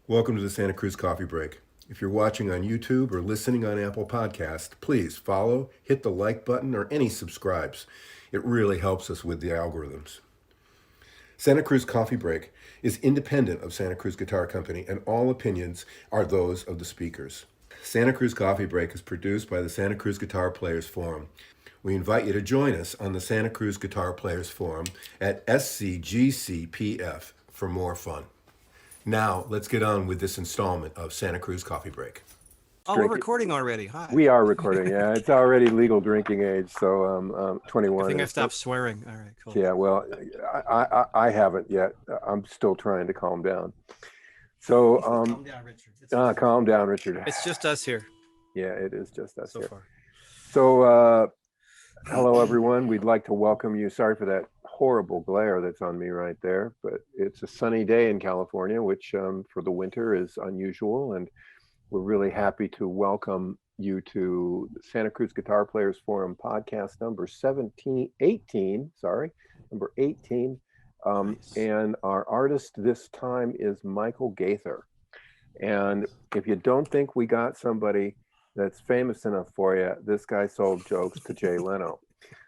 Welcome to the Santa Cruz Coffee Break. If you're watching on YouTube or listening on Apple Podcast, please follow, hit the like button, or any subscribes. It really helps us with the algorithms. Santa Cruz Coffee Break is independent of Santa Cruz Guitar Company, and all opinions are those of the speakers. Santa Cruz Coffee Break is produced by the Santa Cruz Guitar Players Forum. We invite you to join us on the Santa Cruz Guitar Players Forum at SCGCPF for more fun. Now, let's get on with this installment of Santa Cruz Coffee Break. Oh, we're recording already. Hi. We are recording. Yeah, it's already legal drinking age, so 21. I think I stopped swearing. All right, cool. Yeah, well, I haven't yet. I'm still trying to calm down. So calm down, Richard. calm down, Richard. It's just us here. Yeah, it is just us so here. Far. So hello, everyone. We'd like to welcome you. Sorry for that horrible glare that's on me right there, but it's a sunny day in California, which for the winter is unusual, and we're really happy to welcome you to the Santa Cruz Guitar Players Forum podcast number 18. Nice. And our artist this time is Michael Gaither. And if you don't think we got somebody that's famous enough for you, this guy sold jokes to Jay Leno.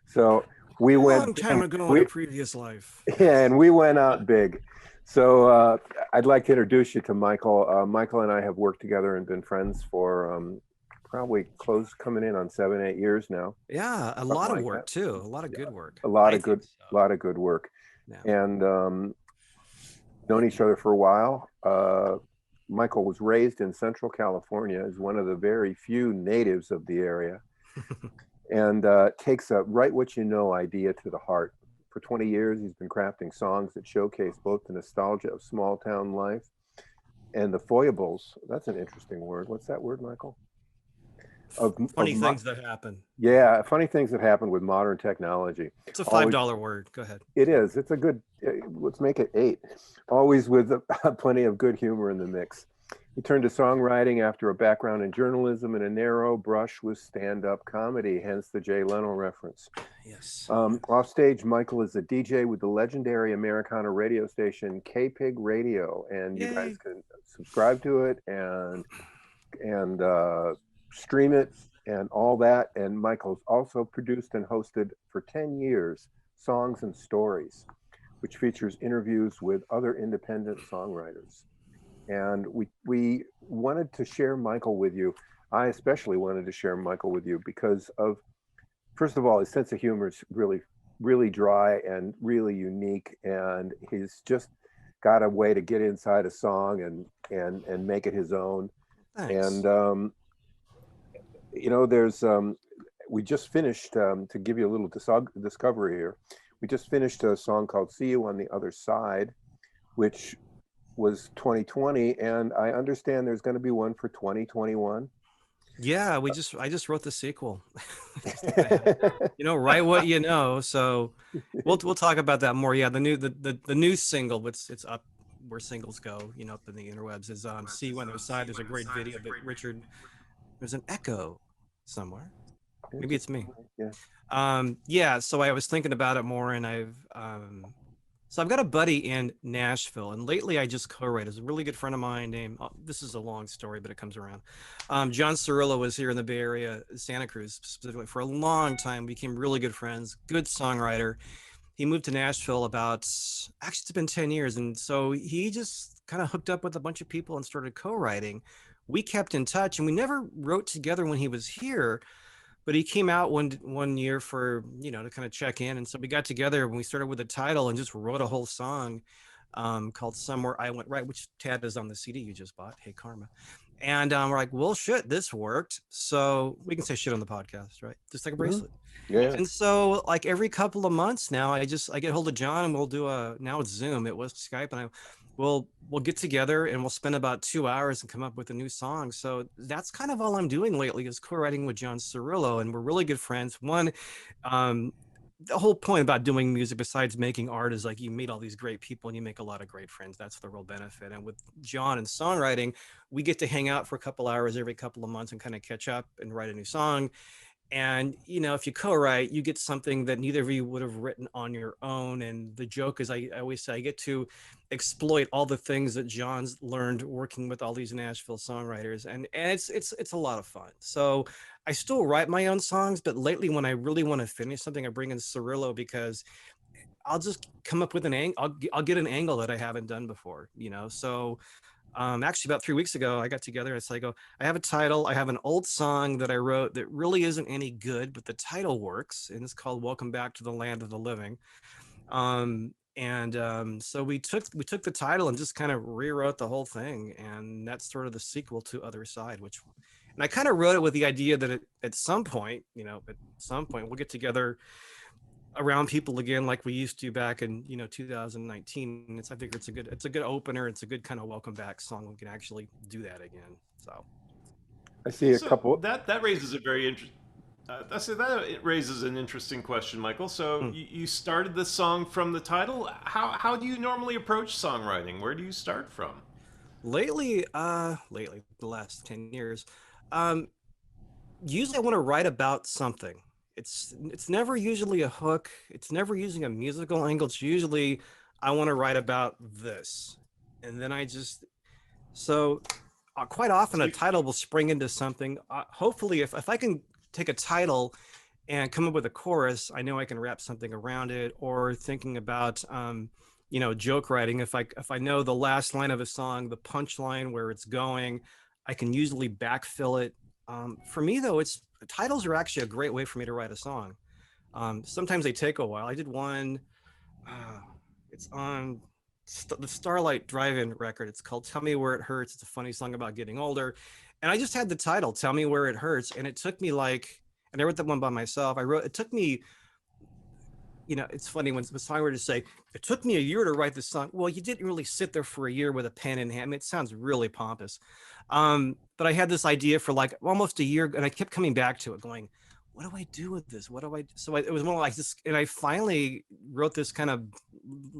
So we went a long time ago in a previous life. Yeah, and we went out big. So I'd like to introduce you to Michael. Michael and I have worked together and been friends for probably coming in on 7-8 years now. Yeah, a lot of work too. A lot of good work. A lot of good work. Yeah. And known each other for a while. Michael was raised in Central California as one of the very few natives of the area, and takes a write what you know idea to the heart. For 20 years, he's been crafting songs that showcase both the nostalgia of small town life and the foibles. That's an interesting word. What's that word, Michael? Funny things that happen. Yeah, funny things that happen with modern technology. It's a $5 word. Go ahead. It is. It's a good, let's make it 8. Always with plenty of good humor in the mix. He turned to songwriting after a background in journalism and a narrow brush with stand-up comedy, hence the Jay Leno reference. Yes. Off stage, Michael is a DJ with the legendary Americana radio station KPIG Radio, and you guys can subscribe to it and stream it and all that. And Michael's also produced and hosted for 10 years Songs and Stories, which features interviews with other independent songwriters. And we wanted to share Michael with you. I especially wanted to share Michael with you because of, first of all, his sense of humor is really, really dry and really unique. And he's just got a way to get inside a song and make it his own. Nice. And, there's, we just finished, to give you a little discovery here, we just finished a song called See You on the Other Side, which was 2020, and I understand there's going to be one for 2021. Yeah, I just wrote the sequel. Write what you know. So we'll talk about that more. Yeah, the new single, it's up where singles go, up in the interwebs, is See You on the Other Side. There's a great video, but Richard, there's an echo somewhere. Maybe it's me. Yeah. So I was thinking about it more, and I've got a buddy in Nashville, and lately I just co-write. Is a really good friend of mine named, this is a long story, but it comes around. John Cirillo was here in the Bay Area, Santa Cruz specifically, for a long time. Became really good friends, good songwriter. He moved to Nashville actually it's been 10 years. And so he just kind of hooked up with a bunch of people and started co-writing. We kept in touch, and we never wrote together when he was here. But he came out one year for, to kind of check in. And so we got together and we started with a title and just wrote a whole song called Somewhere I Went Right, which Tad is on the CD you just bought. Hey, Karma. And we're like, well, shit, this worked. So we can say shit on the podcast, right? Just like a bracelet. Yeah. And so like every couple of months now, I get hold of John and we'll do now it's Zoom. It was Skype. And we'll get together and we'll spend about 2 hours and come up with a new song. So that's kind of all I'm doing lately is co-writing with John Cirillo, and we're really good friends. One, the whole point about doing music besides making art is like you meet all these great people and you make a lot of great friends. That's the real benefit. And with John and songwriting, we get to hang out for a couple hours every couple of months and kind of catch up and write a new song. And if you co-write, you get something that neither of you would have written on your own. And the joke is, I always say, I get to exploit all the things that John's learned working with all these Nashville songwriters, and it's a lot of fun. So I still write my own songs, but lately when I really want to finish something, I bring in Cirillo, because I'll just come up with an angle. I'll get an angle that I haven't done before. So actually about 3 weeks ago, I got together and I go, I have a title. I have an old song that I wrote that really isn't any good, but the title works, and it's called "Welcome Back to the Land of the Living." So we took the title and just kind of rewrote the whole thing, and that's sort of the sequel to Other Side, and I kind of wrote it with the idea that at some point we'll get together around people again like we used to back in 2019. I figure it's a good opener. It's a good kind of welcome back song. We can actually do that again. So I see a So couple. that raises a very interesting. It raises an interesting question, Michael. So you started this song from the title. How do you normally approach songwriting? Where do you start from? lately the last 10 years, usually I want to write about something. It's never usually a hook. It's never using a musical angle. It's usually I want to write about this, and then so quite often a title will spring into something. Hopefully, if I can take a title and come up with a chorus, I know I can wrap something around it. Or thinking about joke writing, if I know the last line of a song, the punchline, where it's going, I can usually backfill it. For me though, titles are actually a great way for me to write a song. Sometimes they take a while. I did one, it's on the Starlight Drive-In record. It's called "Tell Me Where It Hurts." It's a funny song about getting older, and I just had the title "Tell Me Where It Hurts," and it took me and I wrote that one by myself. It took me, it's funny when songwriters say, it took me a year to write this song. Well, you didn't really sit there for a year with a pen in hand. I mean, it sounds really pompous. But I had this idea for almost a year, and I kept coming back to it going, what do I do with this? It was more like this. And I finally wrote this kind of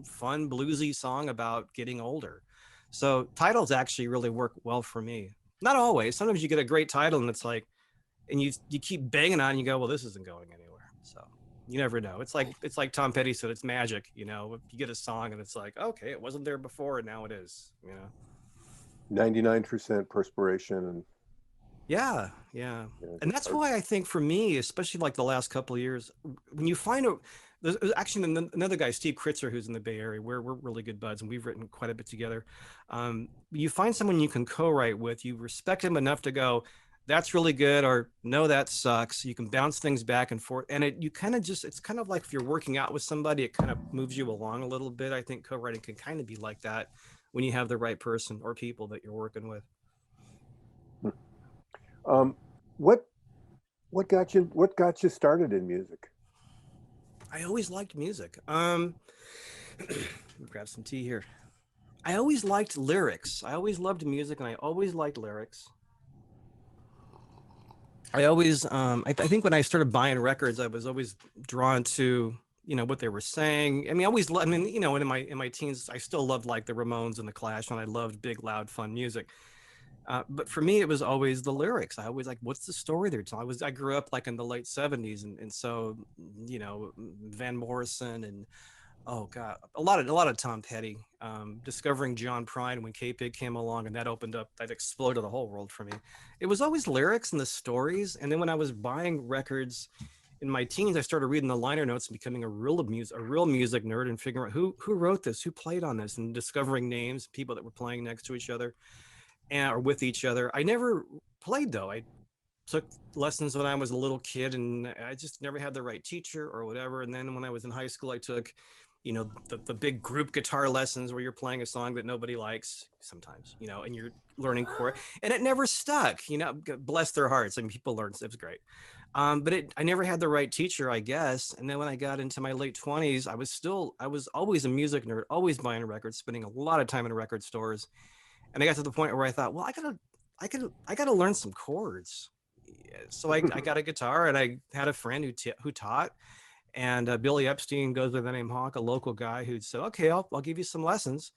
fun bluesy song about getting older. So titles actually really work well for me. Not always. Sometimes you get a great title and and you keep banging on and you go, well, this isn't going anywhere. So you never know. It's like Tom Petty said, it's magic. If you get a song and it's like, okay, it wasn't there before and now it is, 99% perspiration and Yeah. And that's why I think for me, especially like the last couple of years, when you find there's actually another guy, Steve Kritzer, who's in the Bay Area, we're really good buds and we've written quite a bit together. You find someone you can co-write with, you respect him enough to go, that's really good, or no, that sucks. You can bounce things back and forth. And it's kind of like if you're working out with somebody, it kind of moves you along a little bit. I think co-writing can kind of be like that when you have the right person or people that you're working with. What got you started in music? I always liked music. Grab some tea here. I always liked lyrics. I always loved music, and I always liked lyrics. I always, I think when I started buying records, I was always drawn to, what they were saying. I mean, in my teens, I still loved like the Ramones and the Clash, and I loved big, loud, fun music. But for me, it was always the lyrics. I always what's the story they're telling? I grew up like in the late 70s, and so Van Morrison and oh god, a lot of Tom Petty. Discovering John Prine when KPIG came along, and that exploded the whole world for me. It was always lyrics and the stories. And then when I was buying records in my teens, I started reading the liner notes and becoming a real music nerd and figuring out who wrote this, who played on this, and discovering names, people that were playing next to each other or with each other. I never played though. I took lessons when I was a little kid, and I just never had the right teacher or whatever. And then when I was in high school, I took, the big group guitar lessons where you're playing a song that nobody likes sometimes, and you're learning chord, and it never stuck. Bless their hearts. I mean, people learned, it was great. But I never had the right teacher, I guess. And then when I got into my late 20s, I was always a music nerd, always buying records, spending a lot of time in record stores. And I got to the point where I thought, well, I gotta learn some chords. So I got a guitar, and I had a friend who taught, and Billy Epstein goes by the name Hawk, a local guy who said, okay, I'll give you some lessons.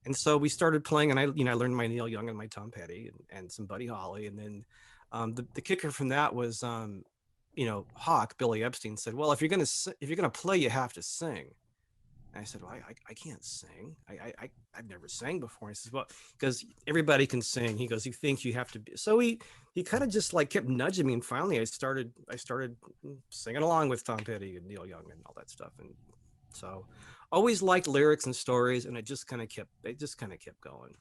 And so we started playing, and I learned my Neil Young and my Tom Petty and some Buddy Holly. And then the kicker from that was Hawk, Billy Epstein, said, well, if you're gonna play, you have to sing. And I said, well, I can't sing. I've never sang before. And he says, well, because everybody can sing. He goes, you think you have to be. So he kind of just like kept nudging me. And finally I started singing along with Tom Petty and Neil Young and all that stuff. And so always liked lyrics and stories. And it just kind of kept going.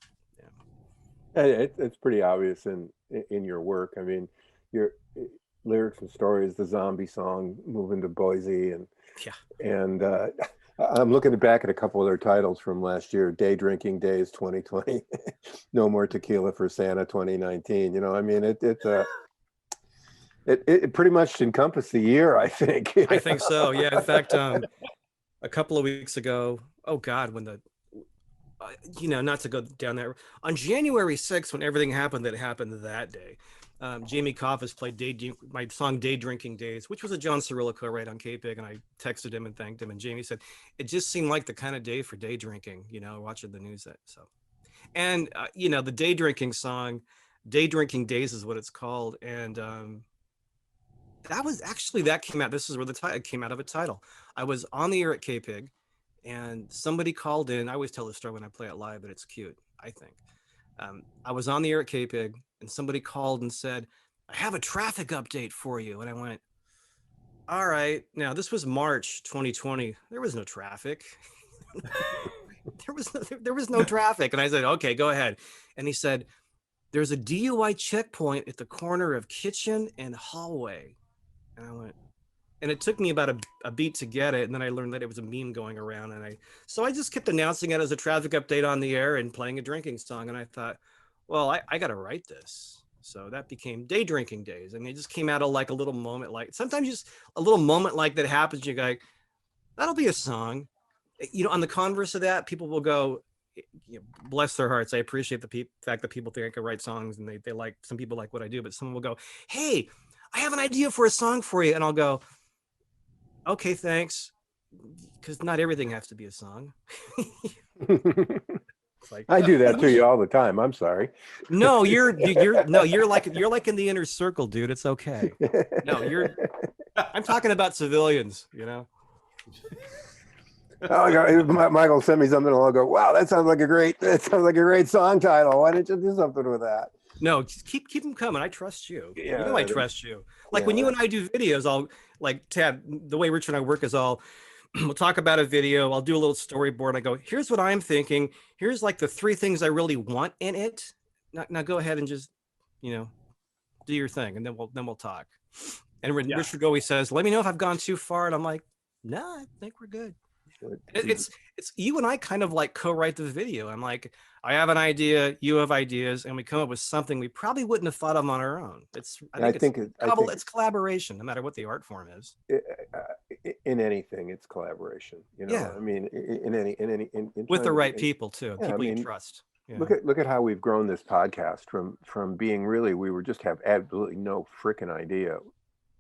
Yeah. It's pretty obvious in your work. I mean, your lyrics and stories, the zombie song, Moving to Boise, and yeah. and I'm looking back at a couple of their titles from last year: Day Drinking Days 2020, No More Tequila for Santa 2019. I mean, it pretty much encompassed the year, I think. I think so. Yeah. In fact, a couple of weeks ago, oh God, when not to go down there, on January 6th, when everything happened that happened that day, Jamie Coffis played my song Day Drinking Days, which was a John Cirillo co-write on KPIG, and I texted him and thanked him, and Jamie said it just seemed like the kind of day for day drinking, watching the news. And the day drinking song, Day Drinking Days is what it's called, and that came out, this is where the title came out of a title. I was on the air at KPIG, and somebody called in. I always tell this story when I play it live, but it's cute, I think. I was on the air at KPIG, and somebody called and said, I have a traffic update for you. And I went, all right. Now, this was March 2020. There was no traffic. there was no traffic. And I said, okay, go ahead. And he said, there's a DUI checkpoint at the corner of Kitchen and Hallway. And I went, and it took me about a beat to get it. And then I learned that it was a meme going around. So I just kept announcing it as a traffic update on the air and playing a drinking song. And I thought, well, I got to write this. So that became Day Drinking Days. And it just came out of like a little moment. Like sometimes just a little moment like that happens. You go, that'll be a song. On the converse of that, people will go, bless their hearts. I appreciate the fact that people think I can write songs, and they like, some people like what I do, but someone will go, hey, I have an idea for a song for you. And I'll go, okay, thanks. Because not everything has to be a song. Like, I do that to you all the time. I'm sorry. No, you're like in the inner circle, dude. It's okay. No, I'm talking about civilians, Michael sent me something, and I'll go, wow, that sounds like a great song title. Why didn't you do something with that? No, just keep them coming. I trust you. Yeah, I trust you. Like when you and I do videos, I'll like Tad, the way Richard and I work is we'll talk about a video. I'll do a little storyboard. I go, here's what I'm thinking. Here's like the 3 things I really want in it. Now go ahead and just, do your thing. And then we'll talk. And Richard always says, let me know if I've gone too far. And I'm like, no, I think we're good. It's you and I kind of like co-write the video. I'm like, I have an idea, you have ideas, and we come up with something we probably wouldn't have thought of on our own. I think it's collaboration, no matter what the art form is. In anything, it's collaboration. Yeah. I mean, in with the right people too, people you trust. Yeah. Look at how we've grown this podcast from being really, we were just have absolutely no freaking idea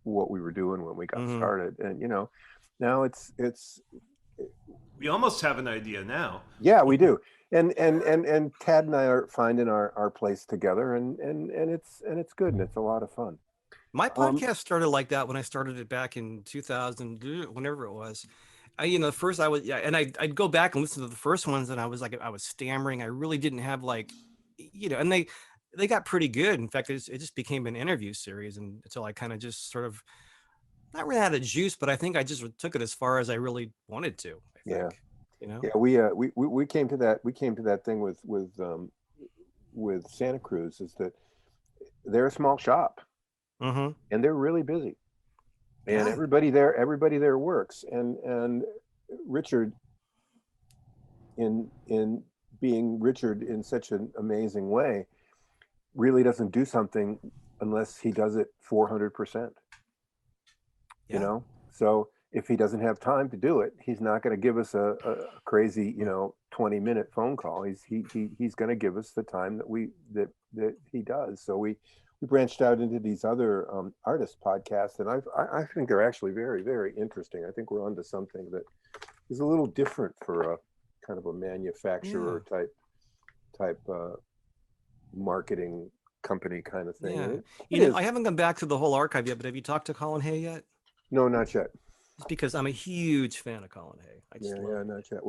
what we were doing when we got started, and now it's. We almost have an idea now. Yeah, we do. And Tad and I are finding our place together, and it's good, and it's a lot of fun. My podcast started like that when I started it back in 2000, whenever it was. First I was, and I'd go back and listen to the first ones, and I was stammering. I really didn't have and they got pretty good. In fact, it just became an interview series, and until I kind of just sort of not ran out of juice, but I think I just took it as far as I really wanted to. I think. Yeah, we came to that thing with Santa Cruz, is that they're a small shop, and they're really busy, and everybody there works, and Richard, in being Richard in such an amazing way, really doesn't do something unless he does it 400%. So if he doesn't have time to do it, he's not going to give us a crazy 20-minute phone call. He's going to give us the time that he does. So we branched out into these other artist podcasts, and I think they're actually very, very interesting. I think we're onto something that is a little different for a kind of a manufacturer type marketing company kind of thing. Yeah. And it You know, is. I haven't gone back to the whole archive yet, but have you talked to Colin Hay yet? No, not yet. Just because I'm a huge fan of Colin Hay. I just Yeah, love him. not yet.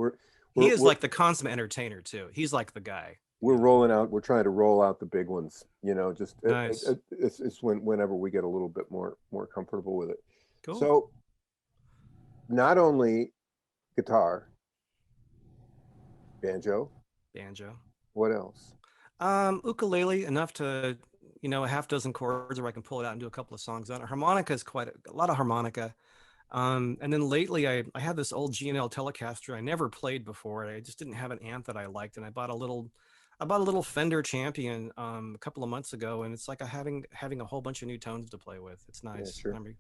He is We're like the consummate entertainer too. He's like the guy. we're you know. rolling out. We're trying to roll out the big ones. You know, just Nice. it's whenever we get a little bit more comfortable with it. Cool. So not only guitar, banjo, Banjo. what else? Ukulele, enough to, a half dozen chords where I can pull it out and do a couple of songs on it. Harmonica is quite a lot of harmonica. And then lately I had this old G&L Telecaster I never played before. I just didn't have an amp that I liked. And I bought a little Fender Champion a couple of months ago. And it's like having a whole bunch of new tones to play with. It's nice. Yeah, sure.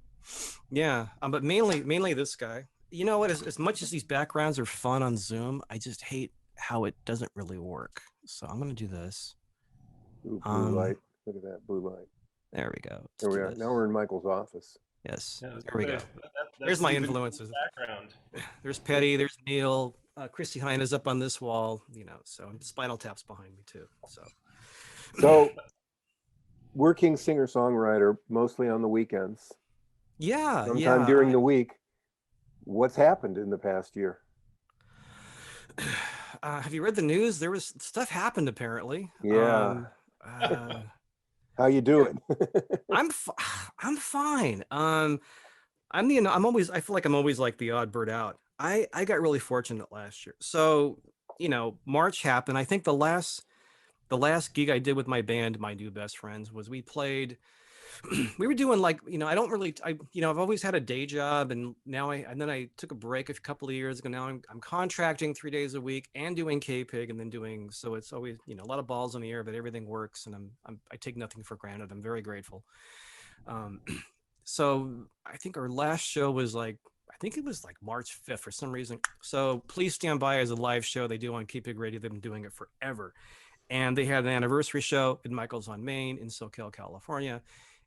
Yeah. But mainly this guy. You know what? As much as these backgrounds are fun on Zoom, I just hate how it doesn't really work. So I'm going to do this. Ooh, blue light. Look at that blue light. There we go. There we are. Now we're in Michael's office. Yes. Yeah, There we go. that's There's my even influences. background. There's Petty. There's Neil. Christy Hine is up on this wall. So Spinal Tap's behind me too. So, working singer-songwriter mostly on the weekends. Yeah. Sometime during the week. What's happened in the past year? Have you read the news? There was stuff happened apparently. Yeah. How you doing? I'm fine. I feel like I'm always like the odd bird out. I got really fortunate last year. So, March happened. I think the last gig I did with my band, my new best friends, was we played. We were doing I've always had a day job, and now then I took a break a couple of years ago. Now I'm contracting 3 days a week and doing KPIG, and then so it's always a lot of balls in the air, but everything works, and I take nothing for granted. I'm very grateful. So I think our last show was it was March 5th for some reason. So Please Stand By is a live show they do on KPIG Radio. They've been doing it forever, and they had an anniversary show at Michael's on Main in SoCal, California.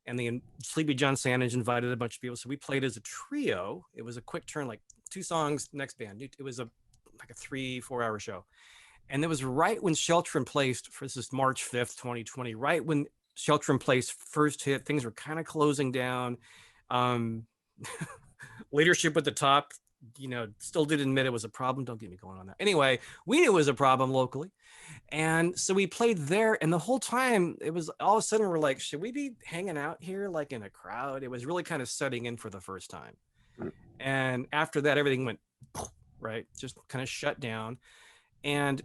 And the Sleepy John Sandage invited a bunch of people. So we played as a trio. It was a quick turn, like 2 songs, next band. It was a 3-4 hour show. And it was right when Shelter in Place, this is March 5th, 2020, right when Shelter in Place first hit, things were kind of closing down. Leadership at the top, still did admit it was a problem. Don't get me going on that. Anyway, we knew it was a problem locally. And so we played there, and the whole time it was all of a sudden we're like, should we be hanging out here like in a crowd? It was really kind of setting in for the first time. And after that, everything went right, just kind of shut down. And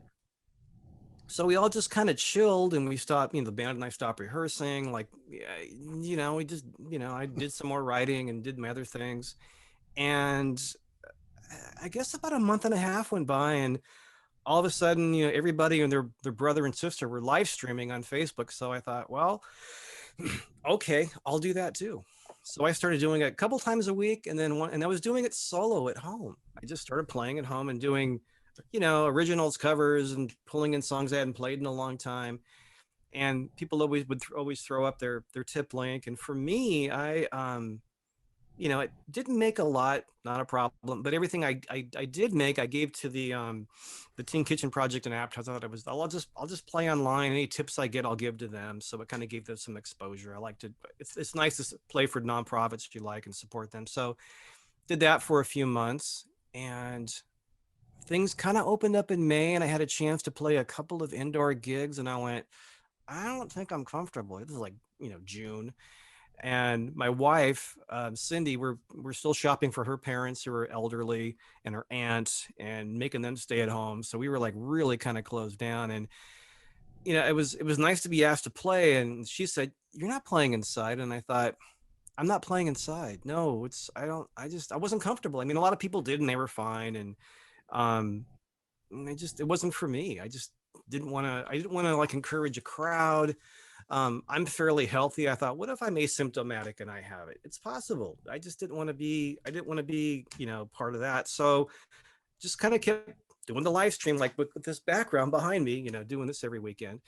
so we all just kind of chilled, and we stopped, the band and I stopped rehearsing. We just, I did some more writing and did my other things. And I guess about a month and a half went by, and all of a sudden, everybody and their brother and sister were live streaming on Facebook. So I thought, well, okay, I'll do that too. So I started doing it a couple times a week, and I was doing it solo at home. I just started playing at home and doing, originals, covers, and pulling in songs I hadn't played in a long time. And people would always throw up their tip link. And for me, it didn't make a lot, not a problem, but everything I did make, I gave to the Teen Kitchen Project and app. I thought I'll just play online. Any tips I get, I'll give to them. So it kind of gave them some exposure. I like to, it's nice to play for nonprofits if you like and support them. So did that for a few months, and things kind of opened up in May, and I had a chance to play a couple of indoor gigs, and I went, I don't think I'm comfortable. This is June. And my wife, Cindy, we're still shopping for her parents who are elderly, and her aunt, and making them stay at home. So we were really kind of closed down. And it was nice to be asked to play. And she said, "You're not playing inside." And I thought, I'm not playing inside. No, I wasn't comfortable. I mean, a lot of people did, and they were fine. And it wasn't for me. I just didn't want to encourage a crowd. I'm fairly healthy. I thought, what if I'm asymptomatic and I have it? It's possible. I just didn't want to be, part of that. So just kind of kept doing the live stream, with this background behind me, doing this every weekend.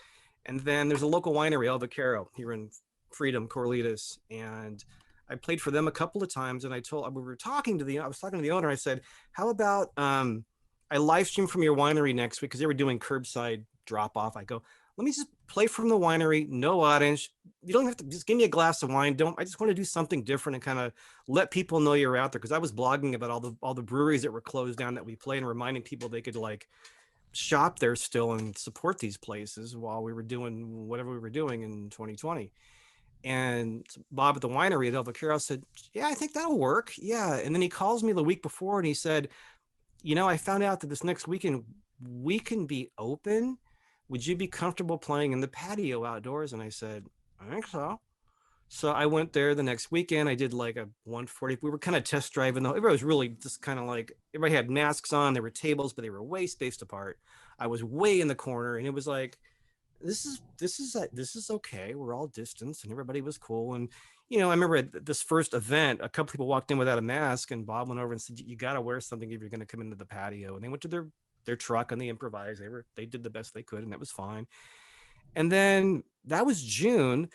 And then there's a local winery, El Vaquero, here in Freedom, Corlitas. And I played for them a couple of times, and I was talking to the owner. I said, how about, I live stream from your winery next week, because they were doing curbside drop off. I go, let me just play from the winery, no audience. You don't have to just give me a glass of wine. I just want to do something different and kind of let people know you're out there. Cause I was blogging about all the breweries that were closed down that we played and reminding people they could like shop there still and support these places while we were doing whatever we were doing in 2020. And Bob at the winery at El Vaquero said, yeah, I think that'll work. Yeah. And then he calls me the week before and he said, you know, I found out that this next weekend we can be open. Would you be comfortable playing in the patio outdoors? And I said, I think so. So I went there the next weekend. I did like a 140. We were kind of test driving though. Everybody was really just kind of like, everybody had masks on. There were tables, but they were way spaced apart. I was way in the corner and it was like, this is okay. We're all distanced and everybody was cool. And, you know, I remember at this first event, a couple people walked in without a mask and Bob went over and said, you got to wear something if you're going to come into the patio. And they went to their truck and they improvised. They did the best they could and that was fine. And then that was June.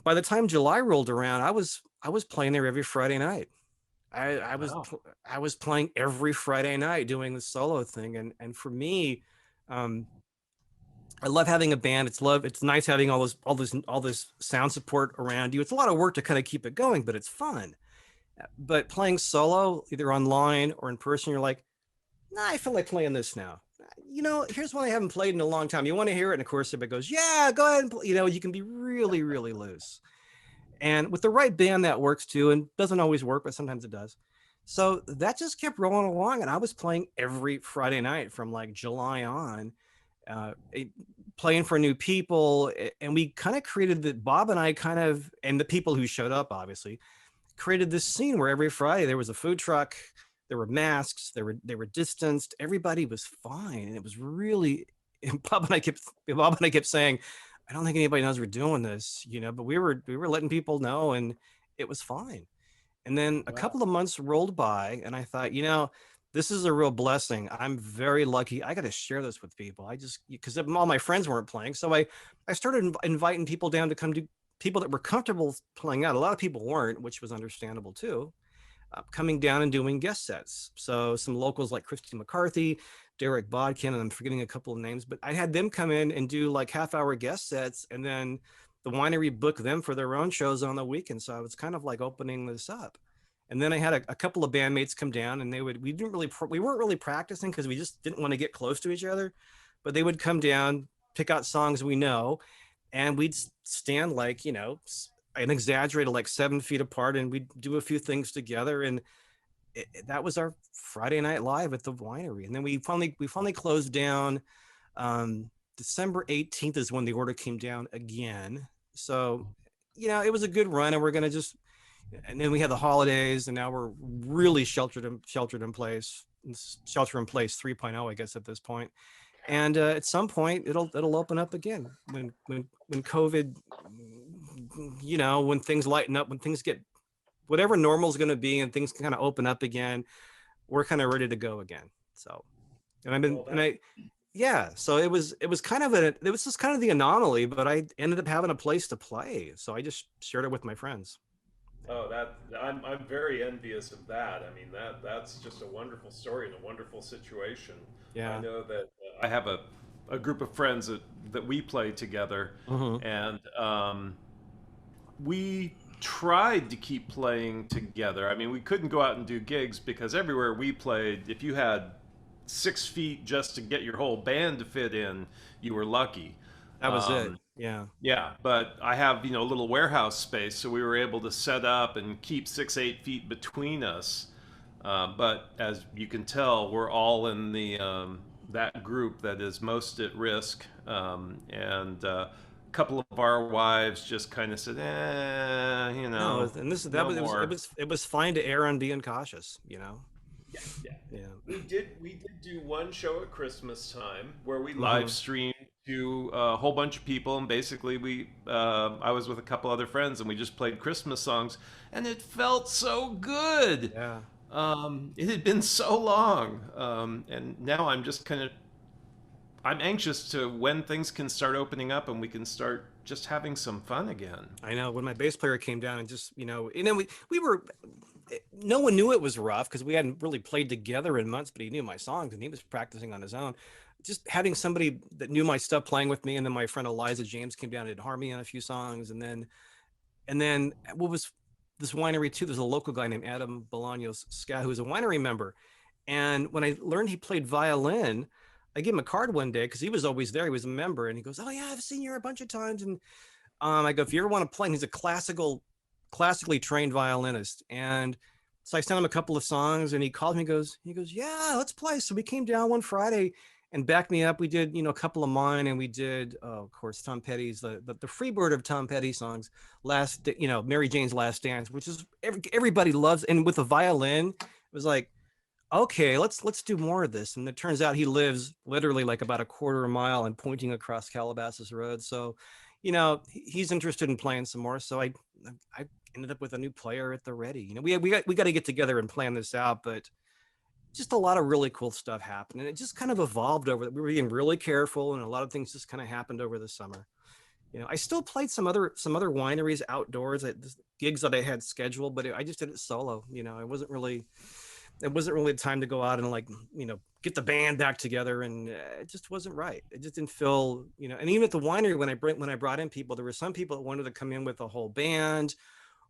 By the time July rolled around, I was playing there every Friday night. Wow. I was playing every Friday night doing the solo thing. And for me, I love having a band. It's nice having all this sound support around you. It's a lot of work to kind of keep it going, but it's fun. But playing solo, either online or in person, you're like, nah, I feel like playing this now. You know, here's one I haven't played in a long time. You want to hear it? And of course, everybody goes, yeah, go ahead and play. You know, you can be really, really loose. And with the right band, that works too. And doesn't always work, but sometimes it does. So that just kept rolling along. And I was playing every Friday night from like July on, uh, eh, playing for new people. And we kind of created Bob and I kind of, and the people who showed up, obviously, created this scene where every Friday there was a food truck, there were masks, they were distanced, everybody was fine, and it was really. And Bob and I kept saying, I don't think anybody knows we're doing this, you know, but we were letting people know, and it was fine. And then a Wow. couple of months rolled by, and I thought, you know, this is a real blessing. I'm very lucky. I got to share this with people. I just because all my friends weren't playing, so I started inviting people down to come do people that were comfortable playing out. A lot of people weren't, which was understandable too, coming down and doing guest sets. So some locals like Christy McCarthy, Derek Bodkin, and I'm forgetting a couple of names, but I had them come in and do like half-hour guest sets, and then the winery booked them for their own shows on the weekend. So I was kind of like opening this up. And then I had a couple of bandmates come down, and we weren't really practicing because we just didn't want to get close to each other, but they would come down, pick out songs we know, and we'd stand like, you know, and exaggerated like 7 feet apart, and we'd do a few things together. And that was our Friday night live at the winery. And then we finally closed down. December 18th is when the order came down again. So, you know, it was a good run, and we're going to just, and then we had the holidays, and now we're really sheltered in place, shelter in place 3.0, I guess, at this point. And at some point it'll open up again when COVID, you know, when things lighten up, when things get whatever normal is going to be and things can kind of open up again, we're kind of ready to go again. So, and yeah, so it was kind of it was just kind of the anomaly, but I ended up having a place to play. So I just shared it with my friends. Oh, I'm very envious of that. I mean, that's just a wonderful story and a wonderful situation. I Yeah. know that I have a group of friends that we play together, Hmm. and we tried to keep playing together. I mean, we couldn't go out and do gigs because everywhere we played, if you had 6 feet just to get your whole band to fit in, you were lucky. That was it. Um, Yeah. yeah, but I have, a little warehouse space, so we were able to set up and keep 8 feet between us. But as you can tell, we're all in the that group that is most at risk, and a couple of our wives just kind of said, No, and no more. it was fine to err on being cautious, you know. Yeah, yeah. Yeah. We did do one show at Christmas time where we live Hmm. streamed to a whole bunch of people, and basically I was with a couple other friends, and we just played Christmas songs, and it felt so good. Yeah. It had been so long, and now I'm anxious to when things can start opening up and we can start just having some fun again. I know when my bass player came down and just, and then we were, no one knew it was rough because we hadn't really played together in months, but he knew my songs and he was practicing on his own. just having somebody that knew my stuff playing with me, and then my friend Eliza James came down and did harmony on a few songs, and then what was this winery too? There's a local guy named Adam Bolaños Ska who's a winery member, and when I learned he played violin, I gave him a card one day because he was always there. He was a member, and he goes, "Oh yeah, I've seen you a bunch of times." And I go, "If you ever want to play," and he's a classically trained violinist, and so I sent him a couple of songs, and he called me. He goes, "Yeah, let's play." So we came down one Friday and backed me up. We did, a couple of mine, and we did, of course, Tom Petty's the Freebird of Tom Petty songs, Mary Jane's Last Dance, which is everybody loves. And with the violin, it was like, okay, let's do more of this. And it turns out he lives literally like about a quarter of a mile and pointing across Calabasas Road. So, he's interested in playing some more. So I ended up with a new player at the ready. We got to get together and plan this out, but just a lot of really cool stuff happened, and it just kind of evolved over. We were being really careful, and a lot of things just kind of happened over the summer. I still played some other wineries outdoors at gigs that I had scheduled, but I just did it solo. It wasn't really the time to go out and get the band back together, and it just wasn't right. It just didn't feel, and even at the winery, when I brought in people, there were some people that wanted to come in with a whole band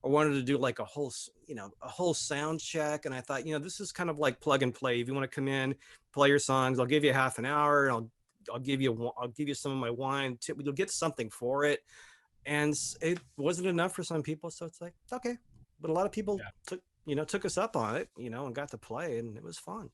or wanted to do like a whole sound check. And I thought, this is kind of like plug and play. If you want to come in, play your songs, I'll give you half an hour, and I'll give you some of my wine tip. You'll get something for it. And it wasn't enough for some people. So it's like, okay. But a lot of people took us up on it, and got to play, and it was fun.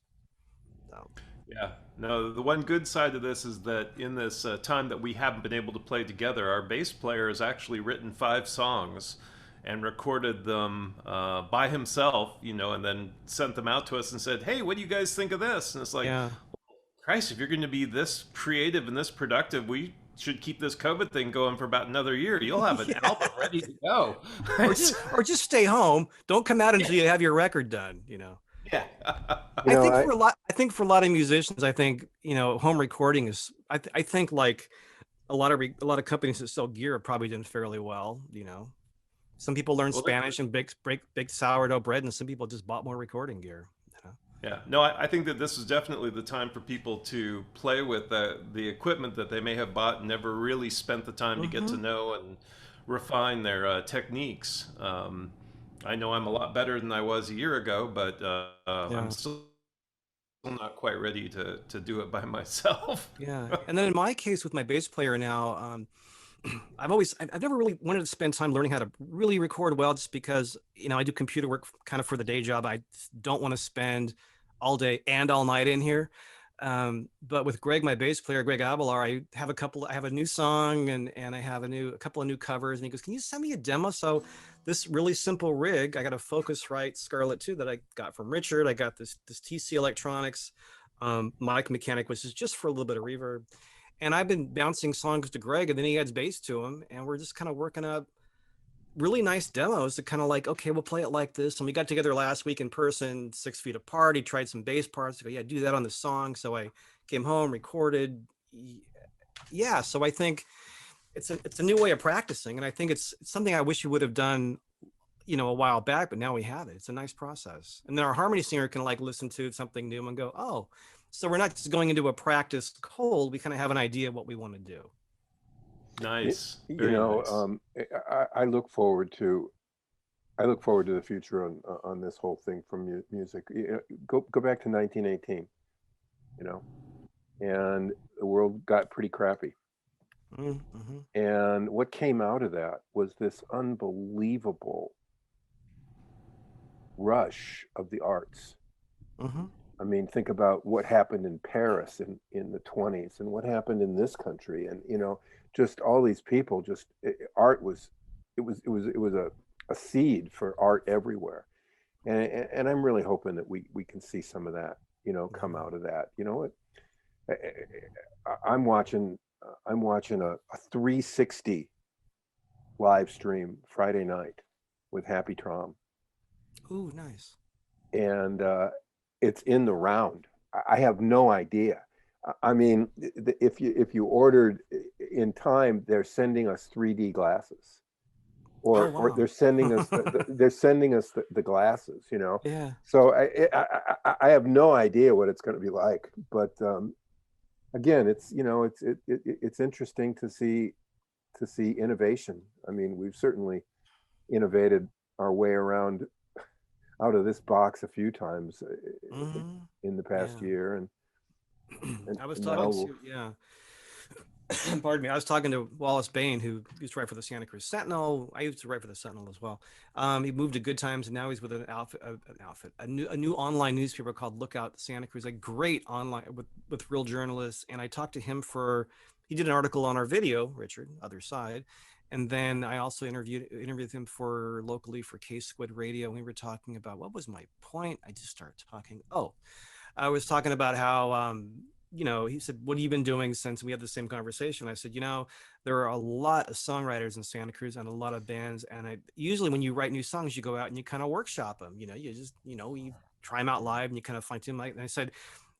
So. Yeah, no, the one good side of this is that in this time that we haven't been able to play together, our bass player has actually written 5 songs and recorded them by himself, and then sent them out to us and said, "Hey, what do you guys think of this?" And it's like, Christ, if you're going to be this creative and this productive, we should keep this COVID thing going for about another year. You'll have an album ready to go. or just stay home. Don't come out until you have your record done, Yeah. I think for a lot of musicians, home recording is, I think like a lot of companies that sell gear have probably done fairly well, Some people learn Spanish and bake sourdough bread, and some people just bought more recording gear. Yeah, no, I think that this is definitely the time for people to play with the equipment that they may have bought and never really spent the time to get to know and refine their techniques. I know I'm a lot better than I was a year ago, but I'm still not quite ready to do it by myself. Yeah, and then in my case with my bass player now, I've never really wanted to spend time learning how to really record well, just because, I do computer work kind of for the day job. I don't want to spend all day and all night in here. But with Greg, my bass player, Greg Avalar, I have a new song, and I have a couple of new covers, and he goes, "Can you send me a demo?" So this really simple rig, I got a Focusrite Scarlett 2 that I got from Richard. I got this TC Electronics mic mechanic, which is just for a little bit of reverb. And I've been bouncing songs to Greg, and then he adds bass to them, and we're just kind of working up really nice demos to kind of like, okay, we'll play it like this. And we got together last week in person, 6 feet apart. He tried some bass parts. I go, yeah, do that on the song. So I came home, recorded. Yeah, so I think it's a new way of practicing, and I think it's something I wish we would have done, a while back, but now we have it. It's a nice process. And then our harmony singer can like listen to something new and go, oh. So we're not just going into a practice cold. We kind of have an idea of what we want to do. Nice. Nice. I look forward to the future on this whole thing from music. Go back to 1918, and the world got pretty crappy. Mm-hmm. And what came out of that was this unbelievable rush of the arts. Mm-hmm. I mean, think about what happened in Paris in the 20s, and what happened in this country, and just all these people. Art was a seed for art everywhere, and I'm really hoping that we can see some of that, come out of that. I'm watching a 360 live stream Friday night with Happy Trom. Ooh, nice. And it's in the round. I have no idea. I mean, if you ordered in time, they're sending us 3D glasses, or they're sending us the glasses. Yeah. So I have no idea what it's going to be like, but again, it's, you know, it's interesting to see innovation. I mean, we've certainly innovated our way around out of this box a few times Hmm. in the past Yeah. year, and I was talking now to, yeah. Pardon me. I was talking to Wallace Bain, who used to write for the Santa Cruz Sentinel. I used to write for the Sentinel as well. He moved to Good Times, and now he's with a new online newspaper called Lookout Santa Cruz, a great online with real journalists. And I talked to him he did an article on our video, Richard, Other Side, and then I also interviewed him for locally for K Squid Radio. We were talking about what was my point. I just started talking. Oh, I was talking about how, he said, "What have you been doing since?" We had the same conversation. I said, there are a lot of songwriters in Santa Cruz and a lot of bands. And usually when you write new songs, you go out and you kind of workshop them. You just, you try them out live and you kind of fine tune them. And I said,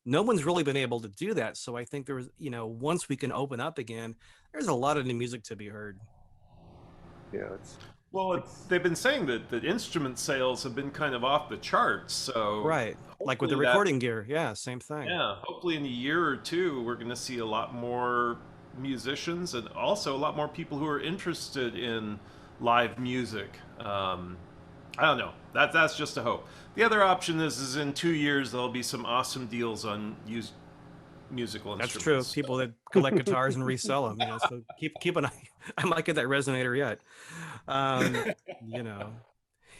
no one's really been able to do that. So I think there was, once we can open up again, there's a lot of new music to be heard. yeah, Well, it's they've been saying that the instrument sales have been kind of off the charts. So Right. Like with the hopefully that, recording gear. Yeah, same thing. yeah, hopefully in a year or two, we're going to see a lot more musicians and also a lot more people who are interested in live music. I don't know. That's just a hope. The other option is in 2 years there'll be some awesome deals on used musical That's true. instruments. People that collect guitars and resell them, so keep an eye. I might get that resonator yet. Um, you know.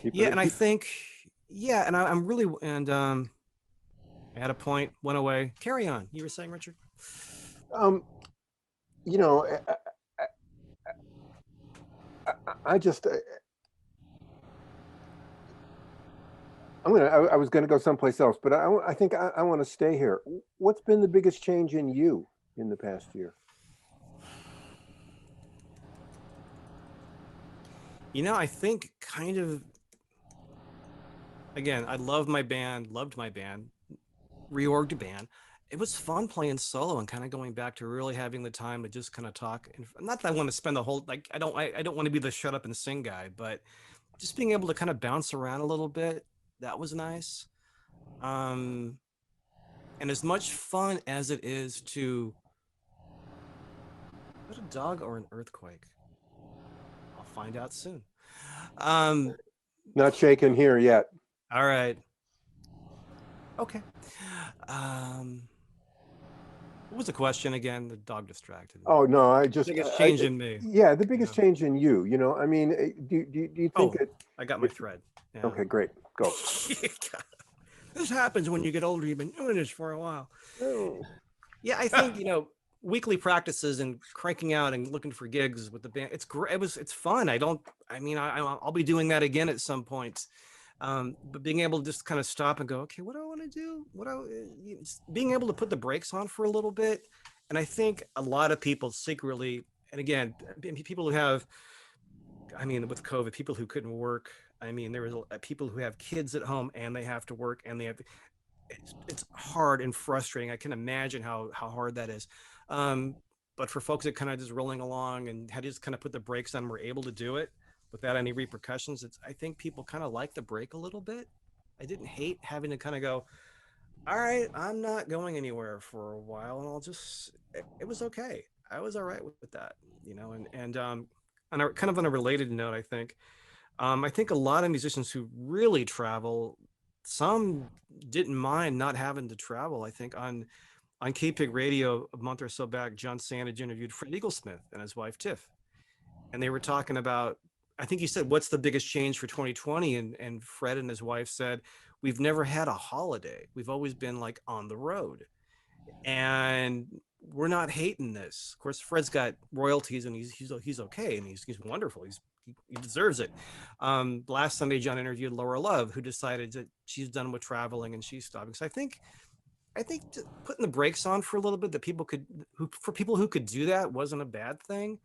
keep Yeah, it and I think, yeah, and I'm really, and I had a point, went away. Carry on. You were saying, Richard? um you know, I just I was gonna go someplace else, but I think I want to stay here. What's been the biggest change in you in the past year? I think kind of, again, I loved my band, reorged a band. It was fun playing solo and kind of going back to really having the time to just kind of talk. And not that I want to spend the whole, like, I don't want to be the shut up and sing guy, but just being able to kind of bounce around a little bit, that was nice. Um, and as much fun as it is to, is that a dog or an earthquake? I'll find out soon. Um, Not shaking here yet. all right. Okay. Um, what was the question again? The dog distracted me. Oh no, I just Biggest change in me. yeah, the biggest change in you. You know, I mean, do you think it? I got my thread. Yeah. Okay, great, go. This happens when you get older. You've been doing this for a while. Oh. Yeah, I think weekly practices and cranking out and looking for gigs with the band. It's great. It's fun. I'll be doing that again at some point. But being able to just kind of stop and go, okay, what do I want to do? Being able to put the brakes on for a little bit. And I think a lot of people secretly, and again, people who have, with COVID, people who couldn't work. There was people who have kids at home and they have to work and it's hard and frustrating. I can imagine how hard that is. But for folks that kind of just rolling along and had to just kind of put the brakes on, were able to do it without any repercussions. I think people kind of like the break a little bit. I didn't hate having to kind of go, all right, I'm not going anywhere for a while, and it was okay. I was all right with that, on a kind of on a related note, I think a lot of musicians who really travel, some didn't mind not having to travel. I think on KPIG Radio a month or so back, John Sandage interviewed Fred Eaglesmith and his wife Tiff, and they were talking about. I think he said, "What's the biggest change for 2020?" And Fred and his wife said, "We've never had a holiday. We've always been like on the road, and we're not hating this. Of course, Fred's got royalties, and he's okay, and he's wonderful. He deserves it." Last Sunday, John interviewed Laura Love, who decided that she's done with traveling and she's stopping. So I think putting the brakes on for a little bit, for people who could do that, wasn't a bad thing.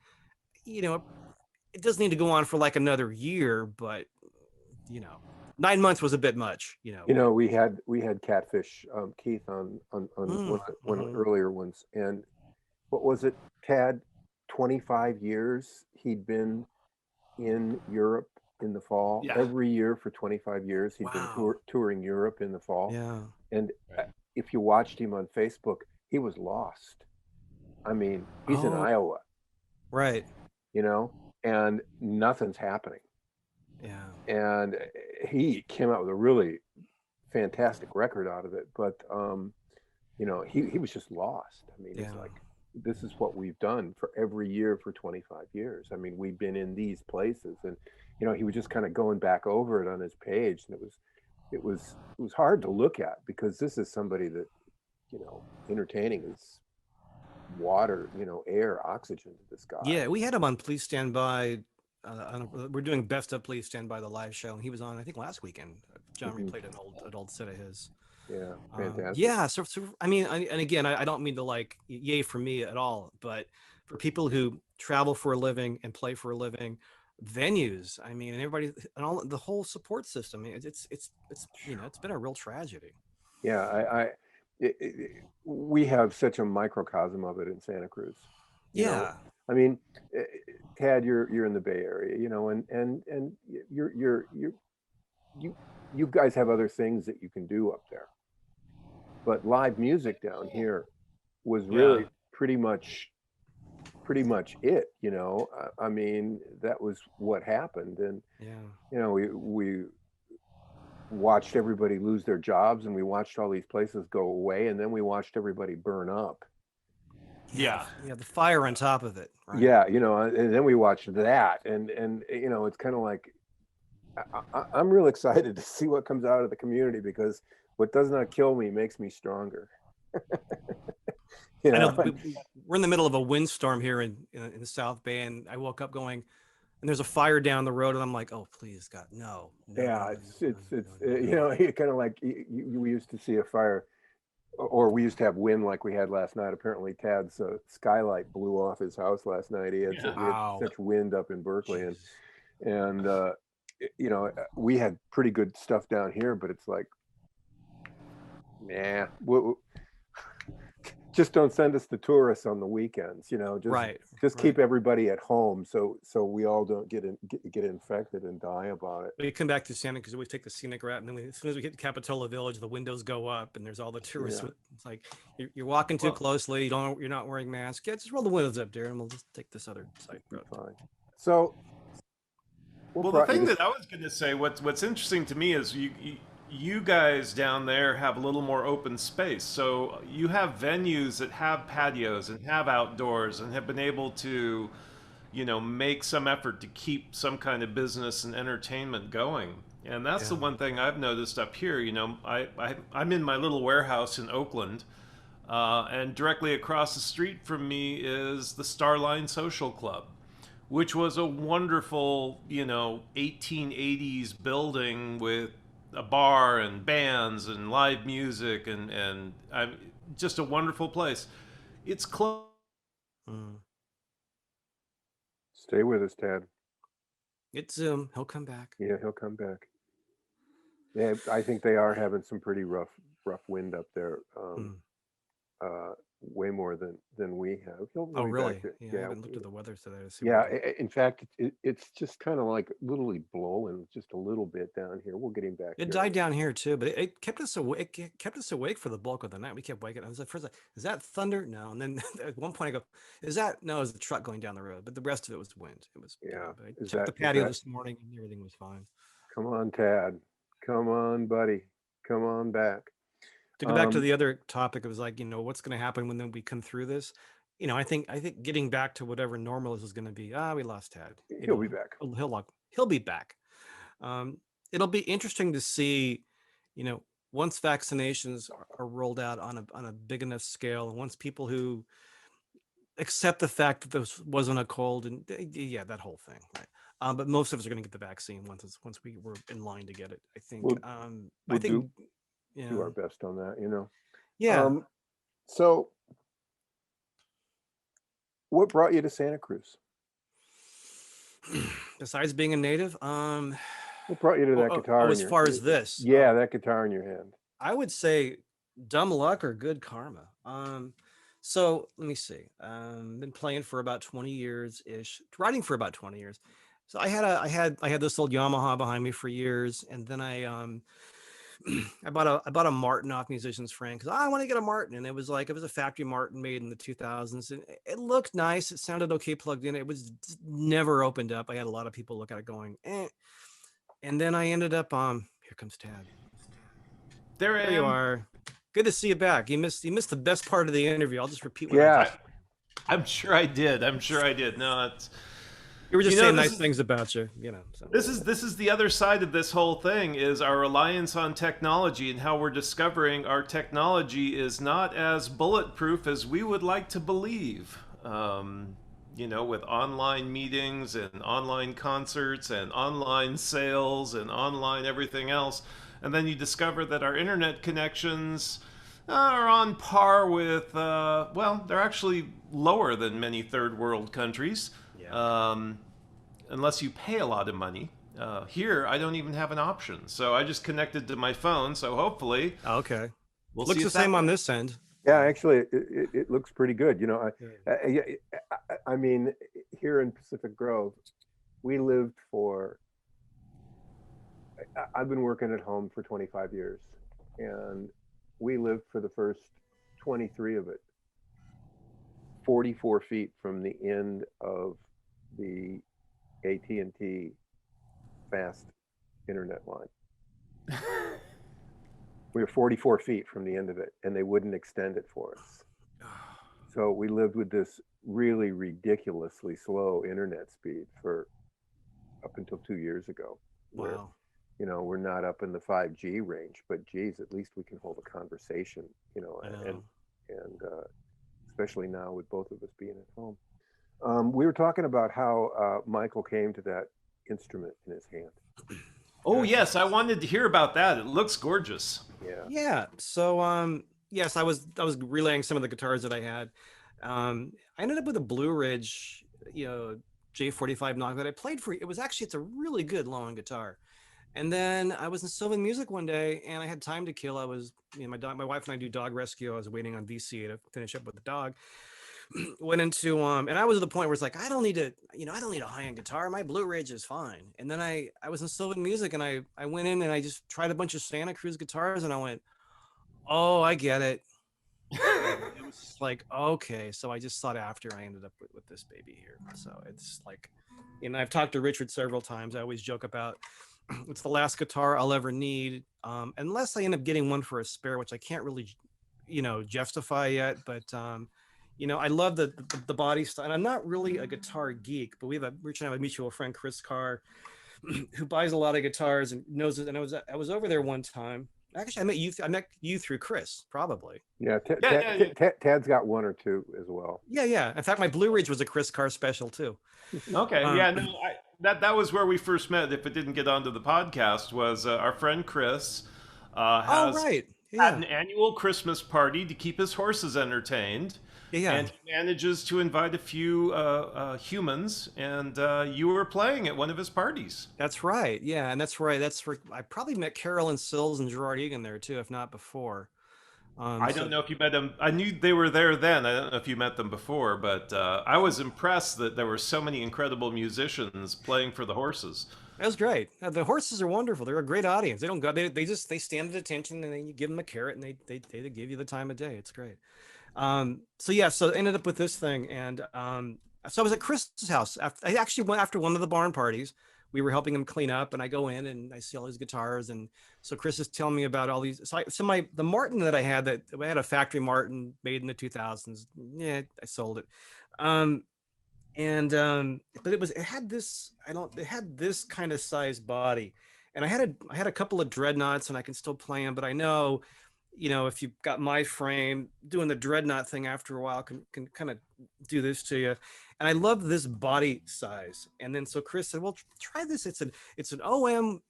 It doesn't need to go on for like another year, but 9 months was a bit much. We had Catfish Keith on one of the earlier ones, and what was it, Tad? 25 years he'd been in Europe in the fall. Yeah. Every year for 25 years he'd been touring Europe in the fall. Yeah. And if you watched him on Facebook, he was lost. I mean, he's in Oh, Iowa, right. you know, and nothing's happening. Yeah. And he came out with a really fantastic record out of it, but you know, he was just lost. I mean, Yeah. it's like, this is what we've done for every year for 25 years. I mean, we've been in these places, and you know, he was just kind of going back over it on his page, and it was hard to look at, because this is somebody that, you know, entertaining is water, you know, air, oxygen to this guy. Yeah, we had him on Please Stand By. We're doing Best of Please Stand By, the live show, and he was on, I think, last weekend. John Mhm. replayed an old set of his. Yeah, fantastic. Yeah, so I mean, and again, I don't mean to like yay for me at all, but for people who travel for a living and play for a living, venues, I mean, and everybody and all the whole support system, I mean, it's you know, it's been a real tragedy. Yeah, we have such a microcosm of it in Santa Cruz. You know, Yeah, I mean, eh, Tad, you're in the Bay Area, you know, and you you guys have other things that you can do up there, but live music down here was Yeah. really pretty much it. You know, I mean, that was what happened, and yeah. you know, we watched everybody lose their jobs, and we watched all these places go away, and then we watched everybody burn up. Yeah. Yeah, the fire on top of it, right? Yeah, you know, and then we watched that, and you know, it's kind of like, I'm real excited to see what comes out of the community, because what does not kill me makes me stronger. You I know know, we're in the middle of a windstorm here in the South Bay, and I woke up going, and there's a fire down the road, and I'm like, oh, please, God, no, no, no, yeah, no, it's no, no, you no. know, you kind of like, we used to see a fire, or we used to have wind like we had last night. Apparently, Tad's skylight blew off his house last night. Yeah. We had Wow, such wind up in Berkeley, jeez. and you know, we had pretty good stuff down here, but it's like, nah, just don't send us the tourists on the weekends. You know, Right, just right. keep everybody at home, so we all don't get infected and die about it. We come back to Santa because we take the scenic route, and then as soon as we hit Capitola Village, the windows go up, and there's all the tourists. Yeah. It's like you're walking too Well, closely. You're not wearing masks. Yeah, just roll the windows up there, and we'll just take this other side road. Fine. So, what well, the brought you thing to? that I was going to say, what's interesting to me is you guys down there have a little more open space. So you have venues that have patios and have outdoors and have been able to, you know, make some effort to keep some kind of business and entertainment going. And that's the Yeah. one thing I've noticed up here. You know, I'm in my little warehouse in Oakland, and directly across the street from me is the Starline Social Club, which was a wonderful, you know, 1880s building with a bar and bands and live music and just a wonderful place. It's close. Mm. Stay with us, Tad. It's Zoom. He'll come back. Yeah, he'll come back. Yeah, I think they are having some pretty rough wind up there. Mm. Way more than we have. He'll Oh, be really? back to, Yeah, I yeah. haven't looked at the weather today to see Yeah, what it. in fact, it's just kind of like literally blowing just a little bit down here. We'll get him back It here. died down here too, but it kept us awake. It kept us awake for the bulk of the night. We kept waking. I was like, first, like, is that thunder? No. And then at one point, I go, is that no? Is the truck going down the road? But the rest of it was wind. It was. Yeah. But I Is checked the that patio this morning, and everything was fine. come on, Tad. Come on, buddy. Come on back. To go back to the other topic, it was like, you know, what's going to happen when then we come through this? You know, I think getting back to whatever normal is going to be. We lost Tad. You He'll know, be back. he'll be back. It'll be interesting to see, you know, once vaccinations are rolled out on a big enough scale, and once people who accept the fact that this wasn't a cold, and yeah, that whole thing, right? But most of us are going to get the vaccine once we were in line to get it. I think. We'll, I we'll think. do our best on that, you know. Yeah. So, what brought you to Santa Cruz? Besides being a native, What brought you to that guitar? as far as this, yeah, that guitar in your hand. I would say dumb luck or good karma. So let me see. Been playing for about 20 years ish, writing for about 20 years. So I had this old Yamaha behind me for years, and then I I bought a Martin off Musician's Friend because I want to get a Martin, and it was a factory Martin made in the 2000s, and it looked nice. It sounded okay plugged in. It was never opened up. I had a lot of people look at it going, eh. And then I ended up here comes Tad. There I There you am. are. Good to see you back. You missed the best part of the interview. I'll just repeat what I Yeah. did. I'm sure I did. I'm sure I did. No, it's You were just You know, saying this nice is- things about you, So. this is the other side of this whole thing is our reliance on technology and how we're discovering our technology is not as bulletproof as we would like to believe. With online meetings and online concerts and online sales and online everything else. And then you discover that our internet connections are on par with, they're actually lower than many third world countries. Yeah. Unless you pay a lot of money. Here, I don't even have an option. So I just connected to my phone. So hopefully, Okay. we'll Looks see the if that same on works. this end. Yeah, actually, it looks pretty good. I mean, here in Pacific Grove, we lived for. I've been working at home for 25 years, and we lived for the first 23 of it, 44 feet from the end of the AT&T fast internet line. We were 44 feet from the end of it, and they wouldn't extend it for us. So we lived with this really ridiculously slow internet speed for up until 2 years ago. Where, Wow. we're not up in the 5G range, but geez, at least we can hold a conversation, I know. and especially now with both of us being at home. We were talking about how Michael came to that instrument in his hand. Oh yes, I wanted to hear about that. It looks gorgeous. Yeah. Yeah. So yes, I was relaying some of the guitars that I had. I ended up with a Blue Ridge, J45 knock that I played for. It's a really good long guitar. And then I was in Sylvan Music one day, and I had time to kill. I was, my wife and I do dog rescue. I was waiting on VCA to finish up with the dog. Went into and I was at the point where it's like I don't need a high-end guitar. My Blue Ridge is fine. And then I was in Sylvan Music, and I went in and I just tried a bunch of Santa Cruz guitars, and I went, oh, I get it. It was just like, okay. So I just sought after. I ended up with this baby here. So it's like, I've talked to Richard several times. I always joke about it's the last guitar I'll ever need, unless I end up getting one for a spare, which I can't really, justify yet. But I love the body style. And I'm not really a guitar geek, but Rich and I have a mutual friend, Chris Carr, who buys a lot of guitars and knows it. And I was over there one time. Actually, I met you through Chris, probably. Yeah, Yeah. Tad's got one or two as well. Yeah. In fact, my Blue Ridge was a Chris Carr special too. Okay, yeah, no, that was where we first met. If it didn't get onto the podcast, was our friend Chris has Right. had an Yeah. annual Christmas party to keep his horses entertained. Yeah. And he manages to invite a few humans, and you were playing at one of his parties. That's right. Yeah, and that's right. That's where I probably met Carolyn Sills and Gerard Egan there too, if not before. I don't know if you met them. I knew they were there then. I don't know if you met them before, but I was impressed that there were so many incredible musicians playing for the horses. That was great. The horses are wonderful. They're a great audience. They don't go. They stand at attention, and then you give them a carrot, and they give you the time of day. It's great. So I ended up with this thing, and so I was at Chris's house. I actually went after one of the barn parties. We were helping him clean up, and I go in and I see all these guitars, and so Chris is telling me about all these. The Martin that I had a factory Martin made in the 2000s. Yeah, I sold it. But it had this kind of size body, and I had a couple of dreadnoughts, and I can still play them, but I know, if you've got my frame, doing the dreadnought thing after a while can kind of do this to you. And I love this body size. And then so Chris said, well, try this. It's an OM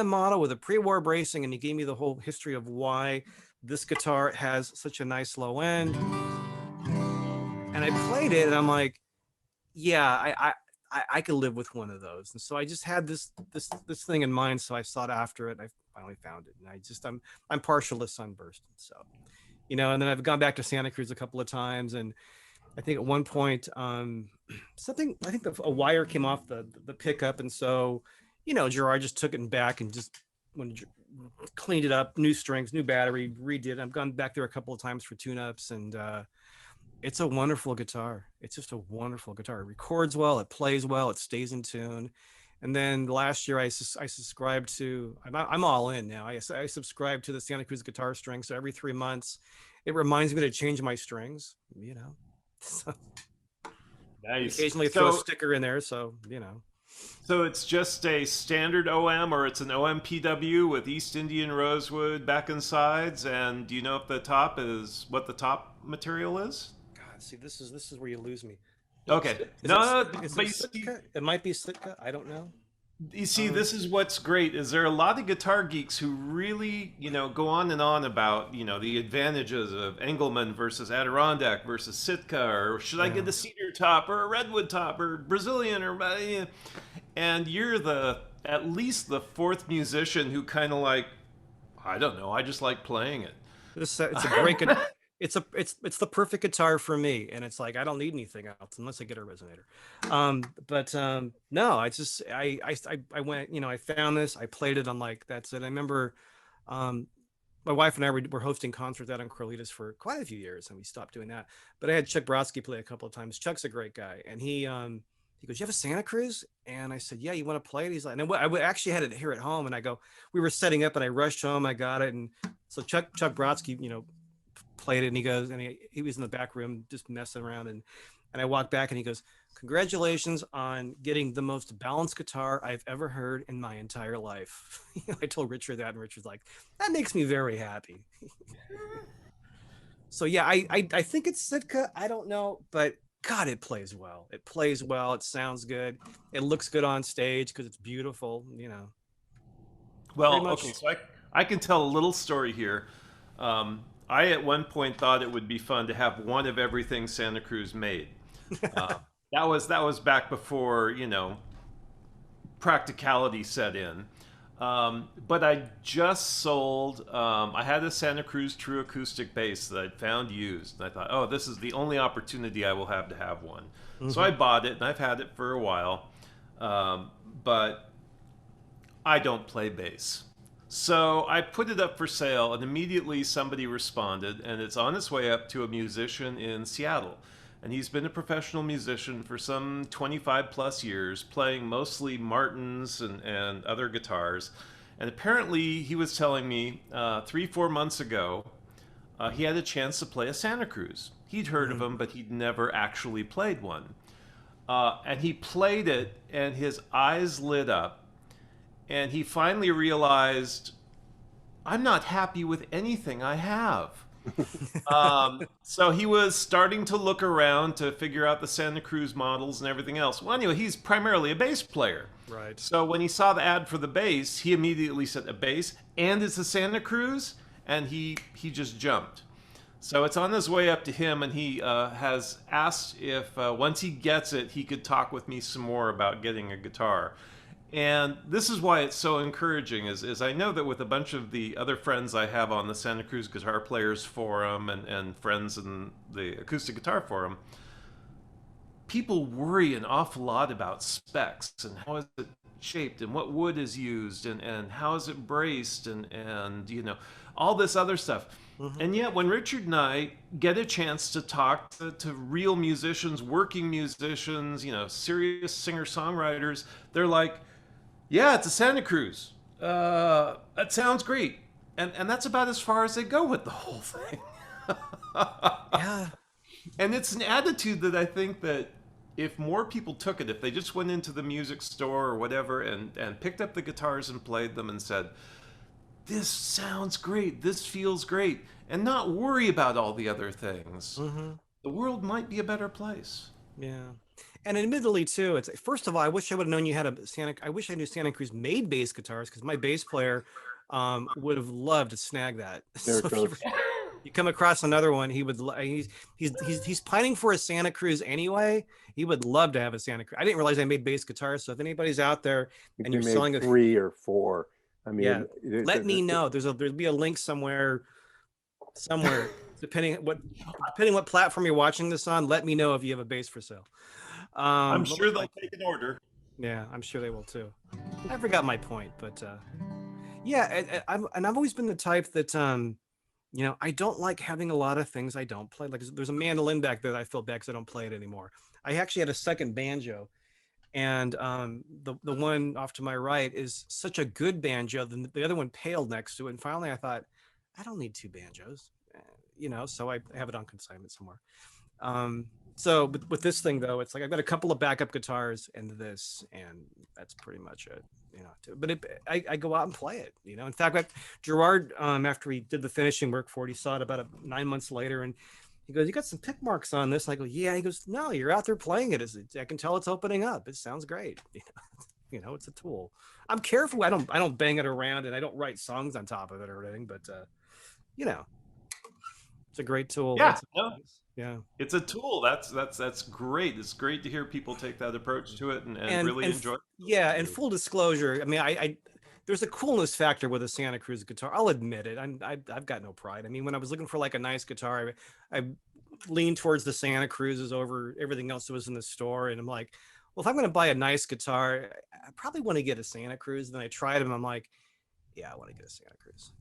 model with a pre-war bracing, and he gave me the whole history of why this guitar has such a nice low end. And I played it, and I'm like, yeah, I could live with one of those. And so I just had this thing in mind. So I sought after it. I finally found it. And I'm partial to Sunburst. So, and then I've gone back to Santa Cruz a couple of times. And I think at one point, a wire came off the pickup. And so, Gerard just took it back, and just when cleaned it up, new strings, new battery, redid it. I've gone back there a couple of times for tune-ups, and it's a wonderful guitar. It's just a wonderful guitar. It records well, it plays well, it stays in tune. And then last year, I subscribed to. I'm all in now. I subscribed to the Santa Cruz guitar string. So every 3 months, it reminds me to change my strings. You know, so Nice. occasionally throw a sticker in there. So you know. So it's just a standard OM, or it's an OMPW with East Indian rosewood back and sides. And do you know if the top is what the top material is? God, see, this is where you lose me. Okay. It might be Sitka. I don't know. You see, this is what's great. Is there are a lot of guitar geeks who really, go on and on about, the advantages of Engelmann versus Adirondack versus Sitka, or should I get a cedar top or a redwood top or Brazilian and you're at least the fourth musician who kind of like, I don't know, I just like playing it. It's a great it's the perfect guitar for me, and it's like I don't need anything else unless I get a resonator. No, I went, I found this, I played it, I'm like, that's it. I remember my wife and I were hosting concerts out in Corlitas for quite a few years, and we stopped doing that. But I had Chuck Brodsky play a couple of times. Chuck's a great guy, and he goes, "You have a Santa Cruz?" And I said, "Yeah, you want to play it?" He's like, and I actually had it here at home, and I go, we were setting up, and I rushed home, I got it, and so Chuck Brodsky, played it, and he goes, and he was in the back room just messing around, and I walked back, and he goes, "Congratulations on getting the most balanced guitar I've ever heard in my entire life." I told Richard that, and Richard's like, "That makes me very happy." So yeah, I think it's Sitka. I don't know, but God, it plays well. It plays well. It sounds good. It looks good on stage because it's beautiful. Well, okay, so I can tell a little story here. I at one point thought it would be fun to have one of everything Santa Cruz made. That was back before practicality set in. But I just sold. I had a Santa Cruz True Acoustic bass that I'd found used, and I thought, oh, this is the only opportunity I will have to have one. Mm-hmm. So I bought it, and I've had it for a while, but I don't play bass. So I put it up for sale, and immediately somebody responded, and it's on its way up to a musician in Seattle. And he's been a professional musician for some 25 plus years, playing mostly Martins and other guitars. And apparently he was telling me 3-4 months ago, he had a chance to play a Santa Cruz. He'd heard of them, but he'd never actually played one. And he played it, and his eyes lit up. And he finally realized, I'm not happy with anything I have. So he was starting to look around to figure out the Santa Cruz models and everything else. Well, anyway, he's primarily a bass player. Right. So when he saw the ad for the bass, he immediately said, a bass, and it's a Santa Cruz? And he just jumped. So it's on his way up to him, and he has asked if once he gets it, he could talk with me some more about getting a guitar. And this is why it's so encouraging, is I know that with a bunch of the other friends I have on the Santa Cruz Guitar Players Forum and friends in the Acoustic Guitar Forum, people worry an awful lot about specs and how is it shaped and what wood is used and how is it braced and all this other stuff. Mm-hmm. And yet when Richard and I get a chance to talk to real musicians, working musicians, serious singer-songwriters, they're like, yeah, it's a Santa Cruz. That sounds great. And that's about as far as they go with the whole thing. Yeah. And it's an attitude that I think that if more people took it, if they just went into the music store or whatever and picked up the guitars and played them and said, this sounds great, this feels great, and not worry about all the other things, the world might be a better place. Yeah. And admittedly, too, it's first of all, I wish I would have known you had I wish I knew Santa Cruz made bass guitars, because my bass player would have loved to snag that. There So it goes. if you come across another one, he would. He's pining for a Santa Cruz anyway. He would love to have a Santa Cruz. I didn't realize I made bass guitars. So if anybody's out there and you're selling a 3 or 4, I mean, yeah, let me know. There'll be a link somewhere, depending what platform you're watching this on. Let me know if you have a bass for sale. I'm sure they'll take an order. Yeah, I'm sure they will too. I forgot my point, but Yeah, I've always been the type that I don't like having a lot of things I don't play. Like there's a mandolin back there that I feel bad because I don't play it anymore. I actually had a second banjo, and the one off to my right is such a good banjo. Then the other one paled next to it, and finally I thought, I don't need two banjos, so I have it on consignment somewhere. Um, so with this thing though, it's like I've got a couple of backup guitars and this, and that's pretty much it. But I go out and play it. In fact, Gerard, after he did the finishing work for it, he saw it about 9 months later, and he goes, "You got some pick marks on this?" I go, "Yeah." He goes, "No, you're out there playing it. I can tell it's opening up. It sounds great." It's a tool. I'm careful. I don't bang it around, and I don't write songs on top of it or anything. But you know, it's a great tool. Yeah, no, Yeah. it's a tool. That's great. It's great to hear people take that approach to it and really enjoy it. Yeah, and full disclosure, I mean, I there's a coolness factor with a Santa Cruz guitar. I'll admit it. I've got no pride. I mean, when I was looking for like a nice guitar, I leaned towards the Santa Cruzes over everything else that was in the store, and I'm like, well, if I'm going to buy a nice guitar, I probably want to get a Santa Cruz. And then I tried them. I'm like, yeah, I want to get a Santa Cruz.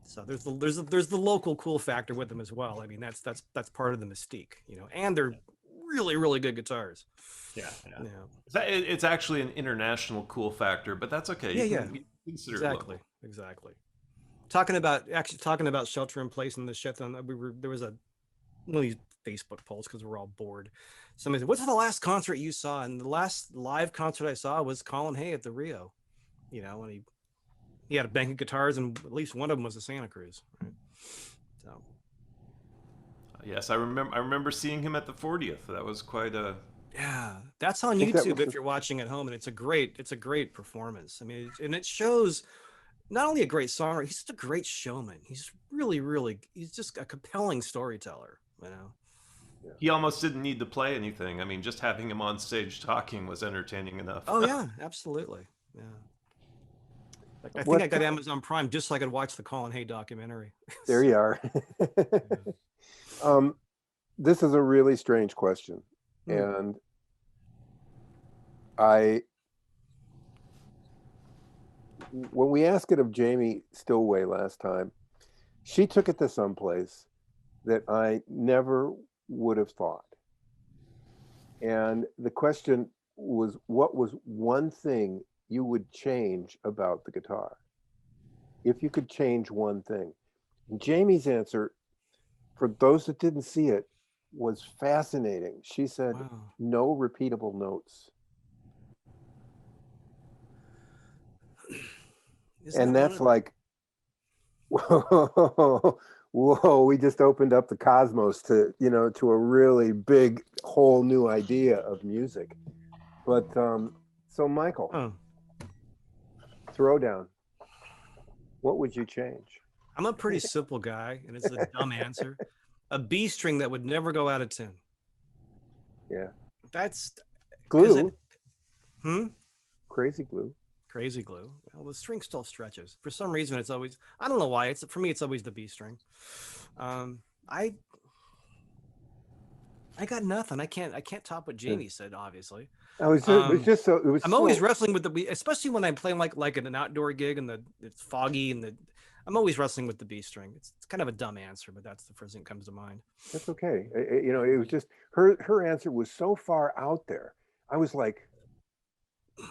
So there's the local cool factor with them as well. I mean, that's part of the mystique, and they're really, really good guitars. Yeah. It's actually an international cool factor, but that's okay. You consider Exactly. Talking about shelter in place and the shit. There was one of these Facebook polls because we're all bored. Somebody said, "What's the last concert you saw?" And the last live concert I saw was Colin Hay at the Rio. When he had a bank of guitars, and at least one of them was a Santa Cruz. Right? So. Yes, I remember seeing him at the 40th. That was quite a. Yeah, that's on YouTube if you're watching at home, and it's a great performance. I mean, and it shows not only a great songwriter, he's just a great showman. He's really, he's just a compelling storyteller. Yeah. He almost didn't need to play anything. I mean, just having him on stage talking was entertaining enough. Oh yeah, absolutely. Yeah. I think I got Amazon Prime just so I could watch the Colin Hay documentary. There you are. This is a really strange question. And when we asked it of Jamie Stillway last time, she took it to someplace that I never would have thought. And the question was, what was one thing you would change about the guitar if you could change one thing? And Jamie's answer, for those that didn't see it, was fascinating. She said, wow. No repeatable notes. And that's like, whoa, we just opened up the cosmos to a really big whole new idea of music. But so Michael, Throwdown, what would you change? I'm a pretty simple guy, and it's a dumb answer. A B string that would never go out of tune. Yeah. That's glue. Crazy glue. Well, the string still stretches. For some reason, it's always, I don't know why. For me, it's always the B string. I got nothing. I can't top what Jamie said, obviously. I'm always wrestling with the B, especially when I'm playing like an outdoor gig and it's foggy and I'm always wrestling with the B string. It's kind of a dumb answer, but that's the first thing that comes to mind. That's okay. It was just her answer was so far out there. I was like,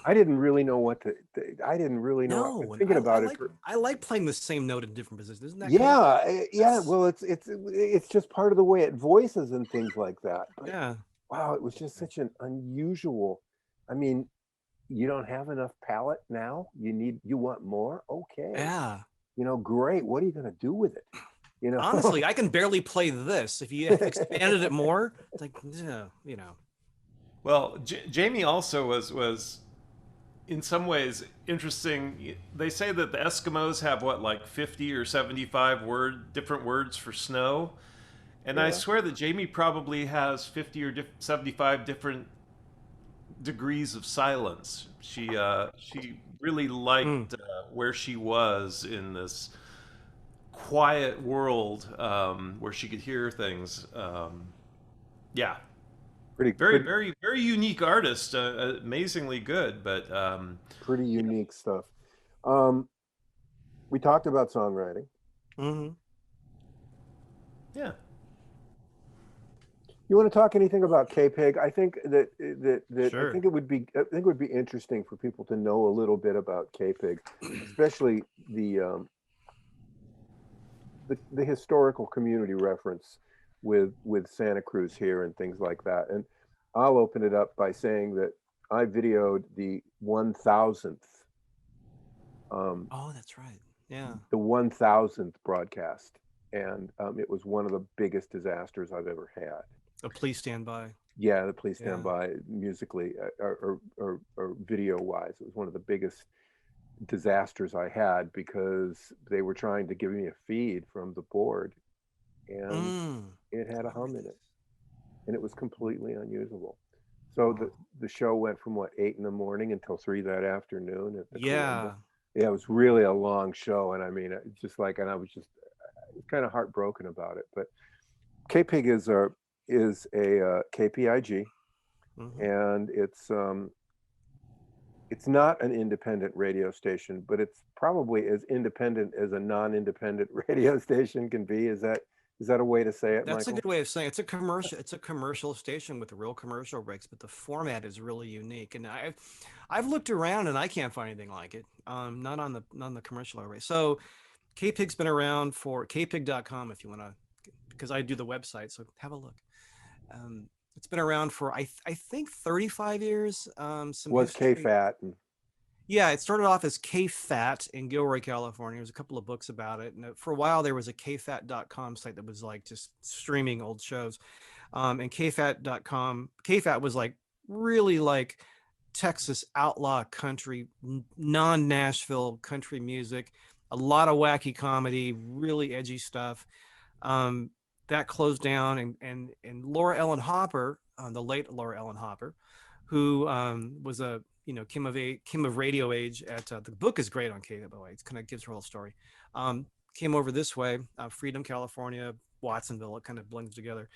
I didn't really know what to. I didn't really know. No, I was thinking about it. I like playing the same note in different positions. Isn't that? Yeah. Well, it's just part of the way it voices and things like that. But, yeah. Wow, it was just such an unusual. I mean, you don't have enough palette now. You want more. Okay. Yeah. Great. What are you going to do with it? Honestly, I can barely play this. If you expanded it more, it's like, Well, Jamie also was in some ways interesting. They say that the Eskimos have like 50 or 75 different words for snow. And yeah. I swear that Jamie probably has 50 or 75 different degrees of silence. She really liked where she was in this quiet world where she could hear things. Yeah. Very unique artist, amazingly good, but pretty unique stuff. We talked about songwriting. Mm-hmm. Yeah. You want to talk anything about KPIG? I think that Sure. I think it would be interesting for people to know a little bit about KPIG, especially the historical community reference with Santa Cruz here and things like that. And I'll open it up by saying that I videoed the 1000th Oh, that's right. Yeah. the 1000th broadcast, and it was one of the biggest disasters I've ever had. So please stand by. Yeah, the Please Stand Yeah. By musically or video wise, it was one of the biggest disasters I had because they were trying to give me a feed from the board, and Mm. it had a I hum remember in it, this. and it was completely unusable. So Wow. the show went from what 8 in the morning until 3 that afternoon at the Columba. Yeah. Yeah, it was really a long show, and I mean, just like, and I was just kind of heartbroken about it. But KPIG is a KPIG, Mm-hmm. and it's not an independent radio station, but it's probably as independent as a non-independent radio station can be. Is that a way to say it, That's a Michael? good way of saying it. It's a commercial. It's a commercial station with real commercial breaks, but the format is really unique. And I've looked around and I can't find anything like it. Not on the commercial array. So KPIG's been around for kpig.com if you want to, because I do the website. So have a look. It's been around for I think 35 years. Some Was history. KFAT and Yeah, it started off as KFAT in Gilroy, California. There's a couple of books about it. And for a while, there was a kfat.com site that was like just streaming old shows. And kfat.com, KFAT was like really like Texas outlaw country, non Nashville country music, a lot of wacky comedy, really edgy stuff. Um, that closed down, and Laura Ellen Hopper, the late Laura Ellen Hopper, who was a Kim of radio age at the book is great on KWA. It kind of gives her whole story. Came over this way, Freedom, California, Watsonville. It kind of blends together.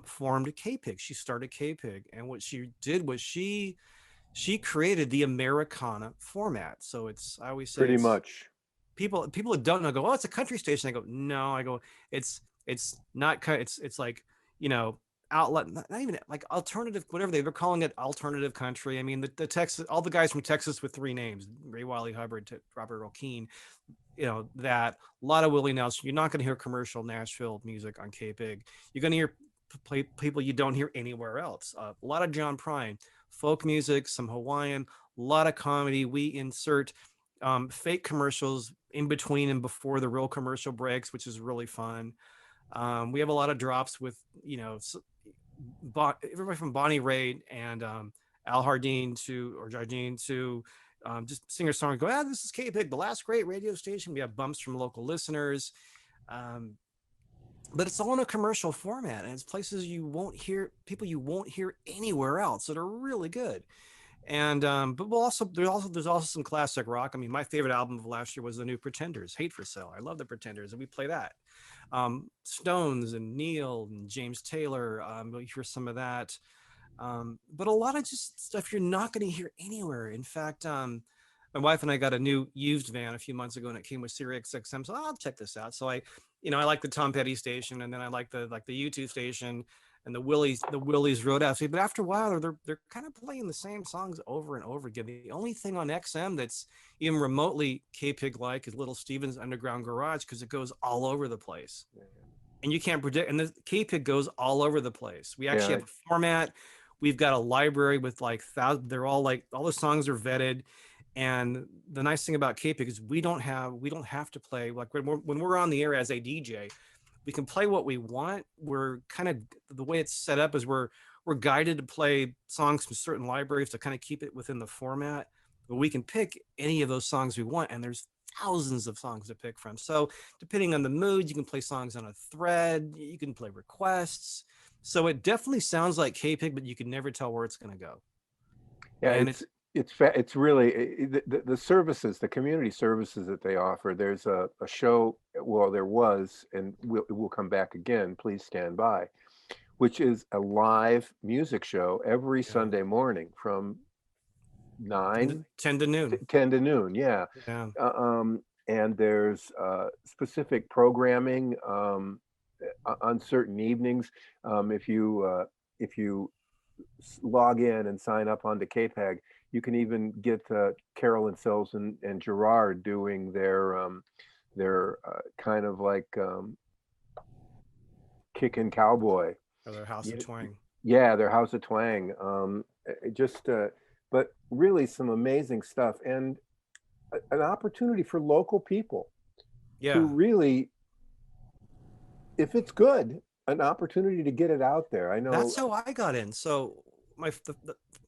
Formed KPIG. She started KPIG, and what she did was she created the Americana format. So I always say pretty it's much? people that don't know go, oh, it's a country station. I go, no. I go, it's not. It's like, outlet, not even like alternative, whatever they're calling it, alternative country. I mean, the Texas, all the guys from Texas with 3 names, Ray Wiley Hubbard to Robert Earl Keen, that a lot of Willie Nelson. You're not going to hear commercial Nashville music on KPIG. You're going to hear people you don't hear anywhere else. A lot of John Prine, folk music, some Hawaiian, a lot of comedy. We insert fake commercials in between and before the real commercial breaks, which is really fun. We have a lot of drops with, everybody from Bonnie Raitt and Al Jardine to just singer-songwriter go, this is KPIG, the last great radio station. We have bumps from local listeners. But it's all in a commercial format, and it's places you won't hear, people you won't hear anywhere else that are really good. And but there's also some classic rock. I mean, my favorite album of last year was the new Pretenders, Hate for Sale. I love the Pretenders, and we play that. Stones and Neil and James Taylor, you'll hear some of that. But a lot of just stuff you're not going to hear anywhere. In fact, my wife and I got a new used van a few months ago, and it came with Sirius XM. So I'll check this out. So I like the Tom Petty station, and then I like the U2 station, and the Willys Roadhouse. But after a while, they're kind of playing the same songs over and over again. The only thing on XM that's even remotely KPIG like is Little Steven's Underground Garage, because it goes all over the place, and you can't predict. And the KPIG goes all over the place. We actually have a format. We've got a library with like thousands. They're all like, all the songs are vetted. And the nice thing about KPIG is we don't have to play, like when we're on the air as a DJ, we can play what we want. We're kind of, the way it's set up is we're guided to play songs from certain libraries to kind of keep it within the format, but we can pick any of those songs we want, and there's thousands of songs to pick from. So depending on the mood, you can play songs on a thread, you can play requests. So it definitely sounds like KPIG, but you can never tell where it's going to go. Yeah, And it's really the services, the community services that they offer. There's a show, well, there was, and we'll come back again, Please Stand By, which is a live music show every Sunday morning from 9, 10 to noon. 10 to noon. Yeah. Yeah. And there's specific programming on certain evenings. If you log in and sign up onto KPIG, you can even get Carolyn Sells and Gerard doing their kind of like kickin' cowboy. Or their House of Twang. Yeah, their House of Twang. But really some amazing stuff, and an opportunity for local people to really, if it's good, an opportunity to get it out there. I know that's how I got in. So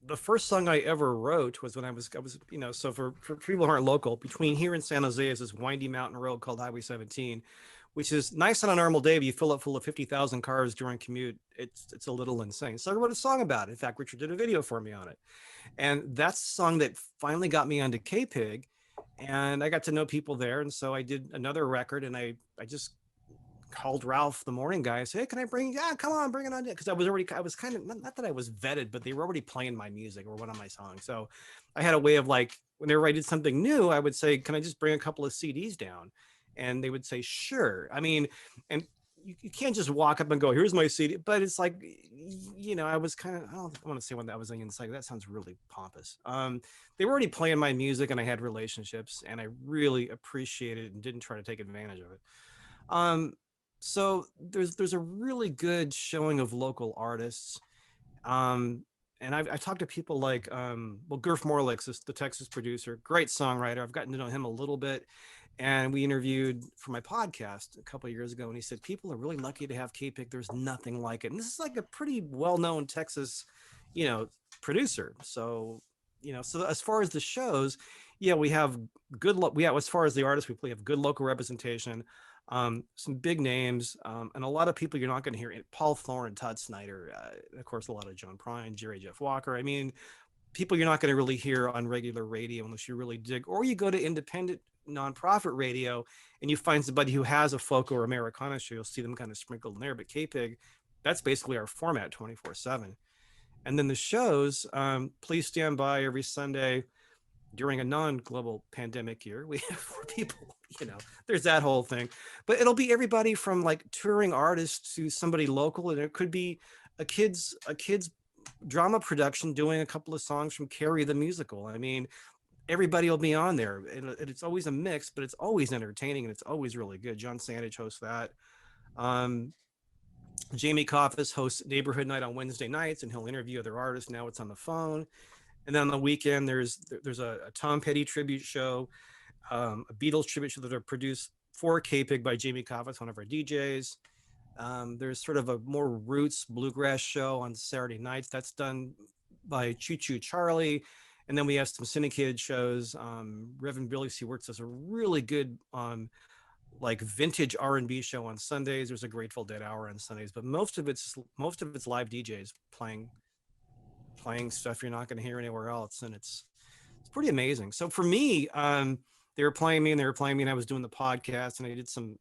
the first song I ever wrote was when I was so for people who aren't local, between here and San Jose is this windy mountain road called Highway 17, which is nice on a normal day, but you fill it full of 50,000 cars during commute. It's a little insane. So I wrote a song about it. In fact, Richard did a video for me on it. And that's the song that finally got me onto KPIG. And I got to know people there. And so I did another record, and I just called Ralph, the morning guy. I said, hey, can I bring, yeah, come on, bring it on. Because I was kind of, not that I was vetted, but they were already playing my music or one of my songs. So I had a way of, like, whenever I did something new, I would say, can I just bring a couple of CDs down? And they would say, sure. I mean, and you can't just walk up and go, here's my CD. But it's like, I was kind of, I don't want to say when that was inside. That sounds really pompous. They were already playing my music, and I had relationships, and I really appreciated it and didn't try to take advantage of it. So there's a really good showing of local artists. And I talked to people like, Gurf Morlix, the Texas producer, great songwriter. I've gotten to know him a little bit. And we interviewed for my podcast a couple of years ago, and he said, people are really lucky to have KPIG. There's nothing like it. And this is like a pretty well-known Texas, producer. So, so as far as the shows, yeah, we have as far as the artists we play, have good local representation, some big names, and a lot of people you're not going to hear. Paul Thorne, Todd Snyder, of course, a lot of Joan Prine, Jerry Jeff Walker. I mean, people you're not going to really hear on regular radio unless you really dig, or you go to independent nonprofit radio and you find somebody who has a folk or Americana show. You'll see them kind of sprinkled in there. But KPIG, that's basically our format 24/7. And then the shows, please stand by every Sunday during a non-global pandemic year. We have 4 people, there's that whole thing. But it'll be everybody from like touring artists to somebody local, and it could be a kids drama production doing a couple of songs from Carrie the musical. I mean, everybody will be on there, and it's always a mix, but it's always entertaining, and it's always really good. John Sandage hosts that. Jamie Coffis hosts Neighborhood Night on Wednesday nights, and he'll interview other artists. Now it's on the phone. And then on the weekend, there's a Tom Petty tribute show, a Beatles tribute show that are produced for KPIG by Jamie Coffis, one of our DJs. There's sort of a more roots bluegrass show on Saturday nights. That's done by Choo Choo Charlie. And then we have some syndicated shows. Reverend Billy C. Wirtz does a really good like vintage R&B show on Sundays. There's a Grateful Dead hour on Sundays, but most of it's live DJs playing stuff you're not going to hear anywhere else, and it's pretty amazing. So for me, they were playing me, and I was doing the podcast, and I did some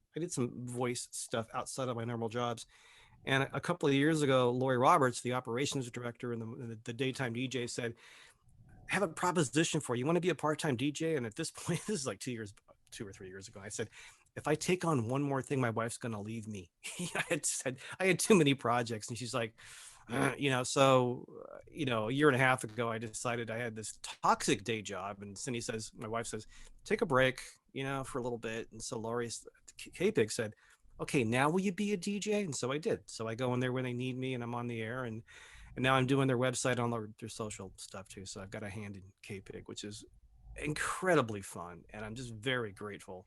voice stuff outside of my normal jobs. And a couple of years ago, Lori Roberts, the operations director and the daytime DJ, said, I have a proposition for you. You want to be a part-time DJ? And at this point, this is like 2 or 3 years ago, I said, if I take on one more thing, my wife's going to leave me. I had too many projects, and she's like, so, a year and a half ago, I decided I had this toxic day job. And Cindy says, my wife says, take a break, for a little bit. And so Lori's KPIG said, okay, now will you be a DJ? And so I did. So I go in there when they need me, and I'm on the air, and now I'm doing their website, on their social stuff too. So I've got a hand in KPIG, which is incredibly fun. And I'm just very grateful.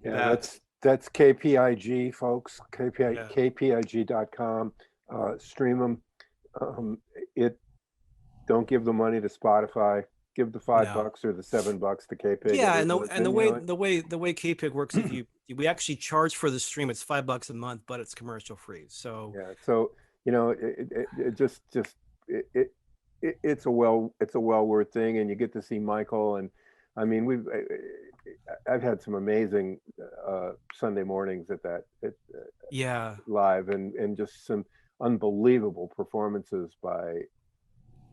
Yeah, that's KPIG, folks. Yeah. KPIG.com. Stream them. Don't give the money to Spotify. Give the $5 or the $7 to KPIG. Yeah, and the way KPIG works, if we actually charge for the stream, it's $5 a month, but it's commercial free. So yeah, so it's a well worth thing, and you get to see Michael, and I mean I've had some amazing Sunday mornings at live, and just some unbelievable performances by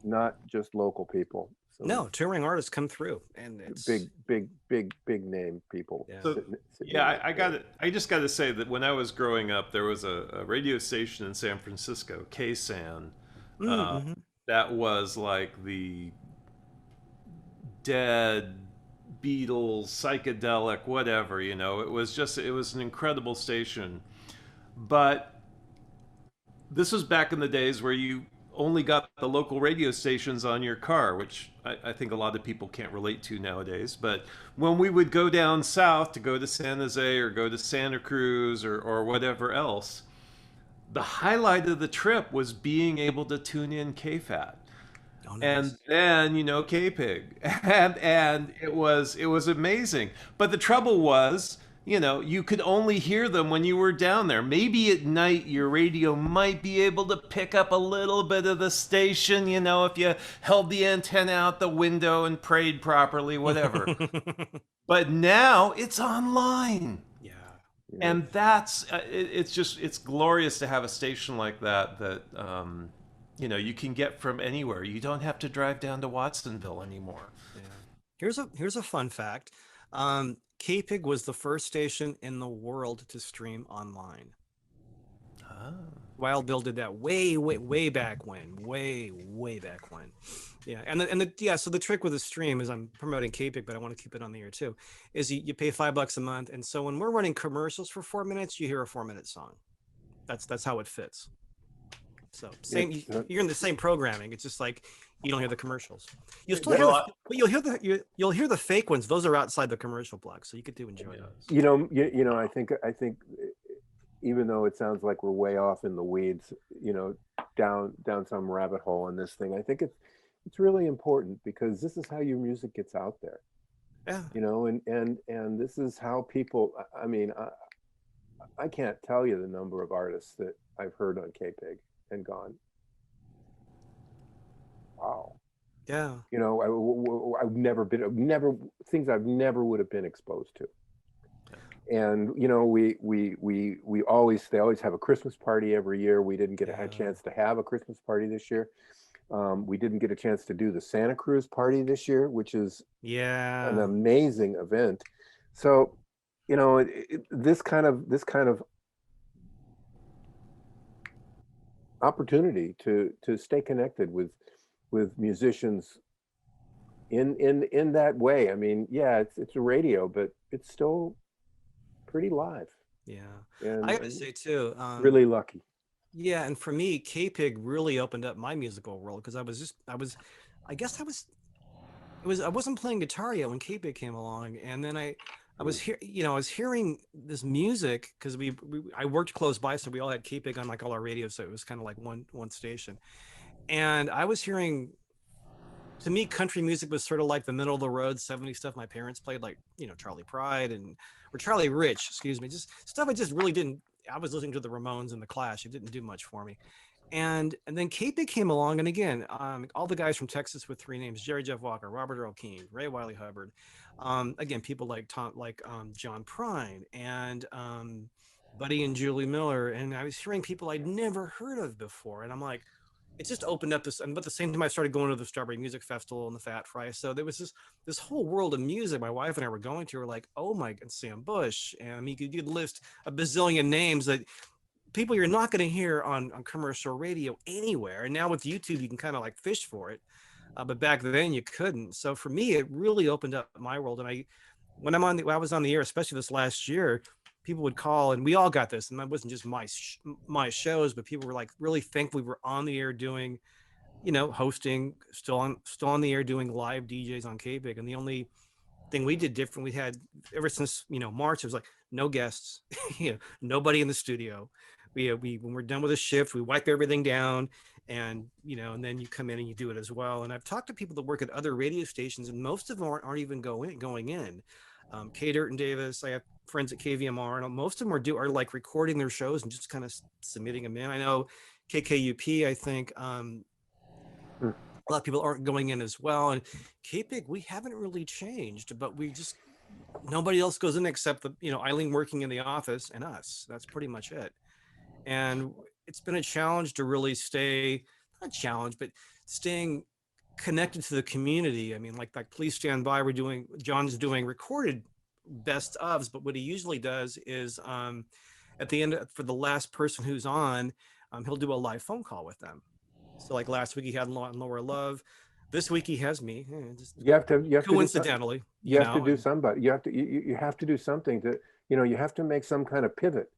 not just local people. some No, touring artists come through, and it's big name people. Yeah. So, sitting yeah, right I there. got it. I just got to say that when I was growing up, there was a radio station in San Francisco, KSAN, mm-hmm. that was like the dead Beatles, psychedelic, whatever. You know, it was an incredible station. But this was back in the days where you only got the local radio stations on your car, which I think a lot of people can't relate to nowadays. But when we would go down south to go to San Jose or go to Santa Cruz or whatever else, the highlight of the trip was being able to tune in KFAT. Oh, nice. And then KPIG, and it was amazing. But the trouble was, you could only hear them when you were down there. Maybe at night your radio might be able to pick up a little bit of the station, if you held the antenna out the window and prayed properly, whatever. But now it's online. Yeah. And that's it's glorious to have a station like that you can get from anywhere. You don't have to drive down to Watsonville anymore. Yeah. Here's a fun fact. KPIG was the first station in the world to stream online. Oh. Wild Bill did that way back when, way back when. Yeah, so the trick with the stream is, I'm promoting KPIG, but I want to keep it on the air too, is you pay $5 a month, and so when we're running commercials for 4 minutes, you hear a 4-minute song. That's how it fits. So you're in the same programming. It's just like you don't hear the commercials. You'll still hear but you'll hear the fake ones. Those are outside the commercial block, so you get to enjoy those. I think even though it sounds like we're way off in the weeds, down some rabbit hole in this thing, I think it's really important, because this is how your music gets out there. Yeah. And this is how people. I mean, I can't tell you the number of artists that I've heard on KPIG and gone, wow. Yeah. I've never things I've never would have been exposed to. And they always have a Christmas party every year. We didn't get a chance to have a Christmas party this year. We didn't get a chance to do the Santa Cruz party this year, which is an amazing event. So, this kind of opportunity to stay connected with musicians in that way. I mean, yeah, it's a radio, but it's still pretty live. Yeah. And I gotta say too, really lucky. Yeah, and for me, KPIG really opened up my musical world, because I wasn't playing guitar yet when KPIG came along, and then I was hearing this music, because I worked close by, so we all had KPIG on like all our radios, so it was kind of like one station, and I was hearing. To me, country music was sort of like the middle of the road 70s stuff my parents played, like Charlie Pride or Charlie Rich, excuse me, just stuff I just really didn't. I was listening to the Ramones and the Clash. It didn't do much for me. And then KPIG came along, and again, all the guys from Texas with 3 names: Jerry Jeff Walker, Robert Earl Keen, Ray Wiley Hubbard. Again, people like John Prine and Buddy and Julie Miller. And I was hearing people I'd never heard of before, and I'm like, it just opened up this. And but at the same time, I started going to the Strawberry Music Festival and the Fat Fry. So there was this whole world of music my wife and I were going to. We're like, oh my God, Sam Bush. And I mean, you could list a bazillion names that people you're not going to hear on commercial radio anywhere. And now with YouTube, you can kind of like fish for it. But back then you couldn't. So for me, it really opened up my world. And when I was on the air, especially this last year, people would call, and we all got this, and that wasn't just my shows, but people were like really thankful we were on the air doing, hosting, still on the air doing live DJs on KPIG. And the only thing we did different, we had ever since March, it was like no guests, nobody in the studio. We when we're done with a shift, we wipe everything down, and and then you come in and you do it as well. And I've talked to people that work at other radio stations, and most of them aren't even going in. Kay Durton Davis, I have friends at KVMR, and most of them are like recording their shows and just kind of submitting them in. I know KKUP, I think a lot of people aren't going in as well. And KPIG, we haven't really changed, but nobody else goes in except Eileen working in the office and us. That's pretty much it. And it's been a challenge to really staying connected to the community. I mean, like Please Stand By, John's doing recorded best ofs, but what he usually does is at the end, for the last person who's on, he'll do a live phone call with them. So like last week he had Lower Love. This week he has me. Just You have to coincidentally, you have to do somebody. You have to do something to, you have to make some kind of pivot.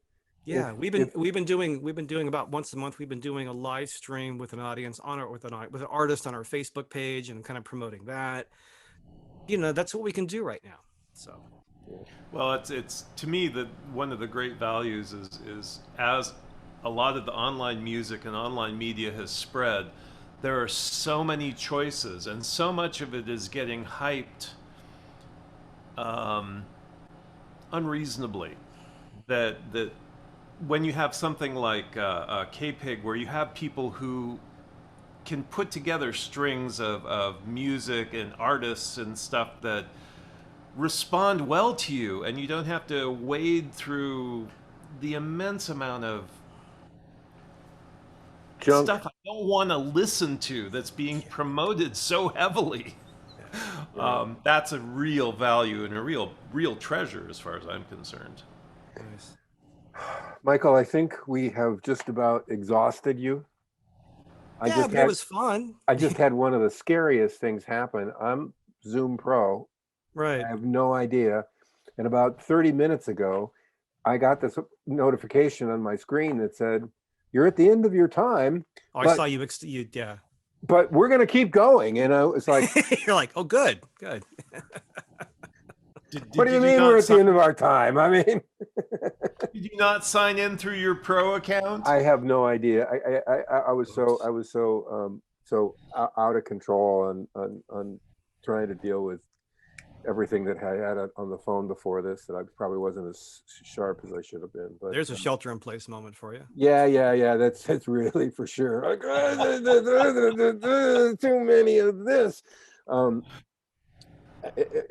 Yeah, we've been doing about once a month. We've been doing a live stream with an audience with an artist on our Facebook page and kind of promoting that. That's what we can do right now. So, Well, it's to me that one of the great values is as a lot of the online music and online media has spread, there are so many choices, and so much of it is getting hyped unreasonably. That when you have something like KPIG, where you have people who can put together strings of music and artists and stuff that respond well to you, and you don't have to wade through the immense amount of Junk. stuff I don't want to listen to that's being promoted so heavily. That's a real value and a real treasure as far as I'm concerned. nice. Michael, I think we have just about exhausted you. It was fun. I just had one of the scariest things happen. I'm Zoom Pro. Right. I have no idea. And about 30 minutes ago, I got this notification on my screen that said, "You're at the end of your time." Oh, I saw you. Yeah. But we're going to keep going. It's like, You're like, oh, good. what do you mean we're at the end of our time? I mean, did you not sign in through your pro account? I have no idea. I was so out of control on trying to deal with everything that I had on the phone before this, that I probably wasn't as sharp as I should have been. But there's a shelter in place moment for you. Yeah. That's really for sure. Like, too many of this.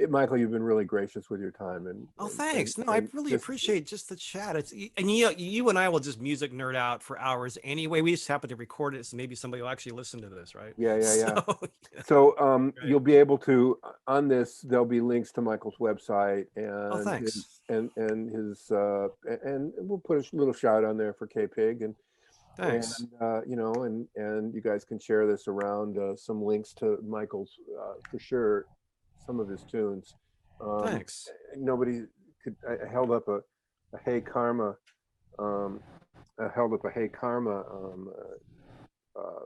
Michael, you've been really gracious with your time, and thanks. I really appreciate just the chat. And you and I will just music nerd out for hours anyway. We just happen to record it, so maybe somebody will actually listen to this, right? Yeah. So you'll be able to, on this, there'll be links to Michael's website and thanks. and his and we'll put a little shout on there for KPIG, and Thanks. And and you guys can share this around, some links to Michael's, for sure, some of his tunes. Thanks. Nobody could. I held up a Hey Karma.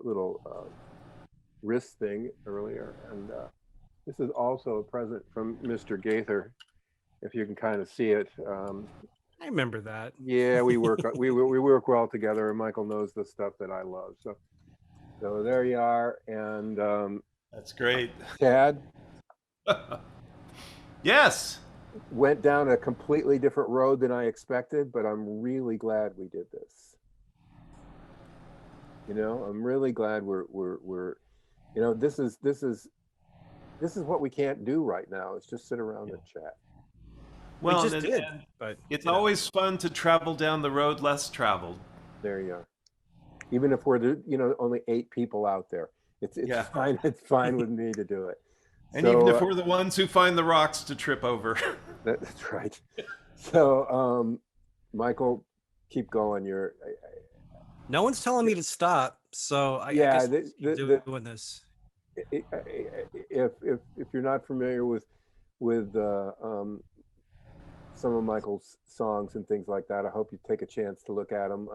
Little wrist thing earlier, and this is also a present from Mr. Gaither. If you can kind of see it. I remember that. Yeah, we work we work well together, and Michael knows the stuff that I love. So there you are, and That's great. Chad. Yes. Went down a completely different road than I expected, but I'm really glad we did this. I'm really glad we're this is what we can't do right now. It's just sit around and chat. Well, we just did, but it's always fun to travel down the road less traveled. There you are. Even if we're only 8 people out there, it's fine. It's fine with me to do it. And even if we're the ones who find the rocks to trip over. That's right. So, Michael, keep going. no one's telling me to stop, so I guess keep doing this. If you're not familiar with some of Michael's songs and things like that, I hope you take a chance to look at them.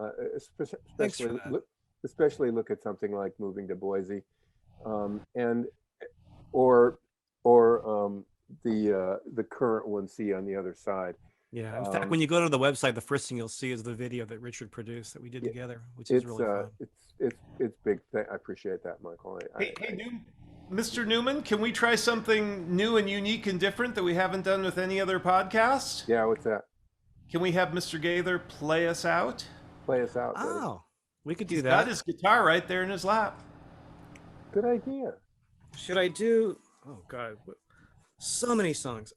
Especially look at something like Moving to Boise, and or the current one, See on the Other Side. Yeah. In fact, when you go to the website, the first thing you'll see is the video that Richard produced that we did together, which is really fun. It's big. I appreciate that, Michael. Mr. Newman, can we try something new and unique and different that we haven't done with any other podcast? Yeah, what's that? Can we have Mr. Gaither play us out? Play us out. Oh, we could do He's that. got his guitar right there in his lap. Good idea. Should I do? Oh God, so many songs.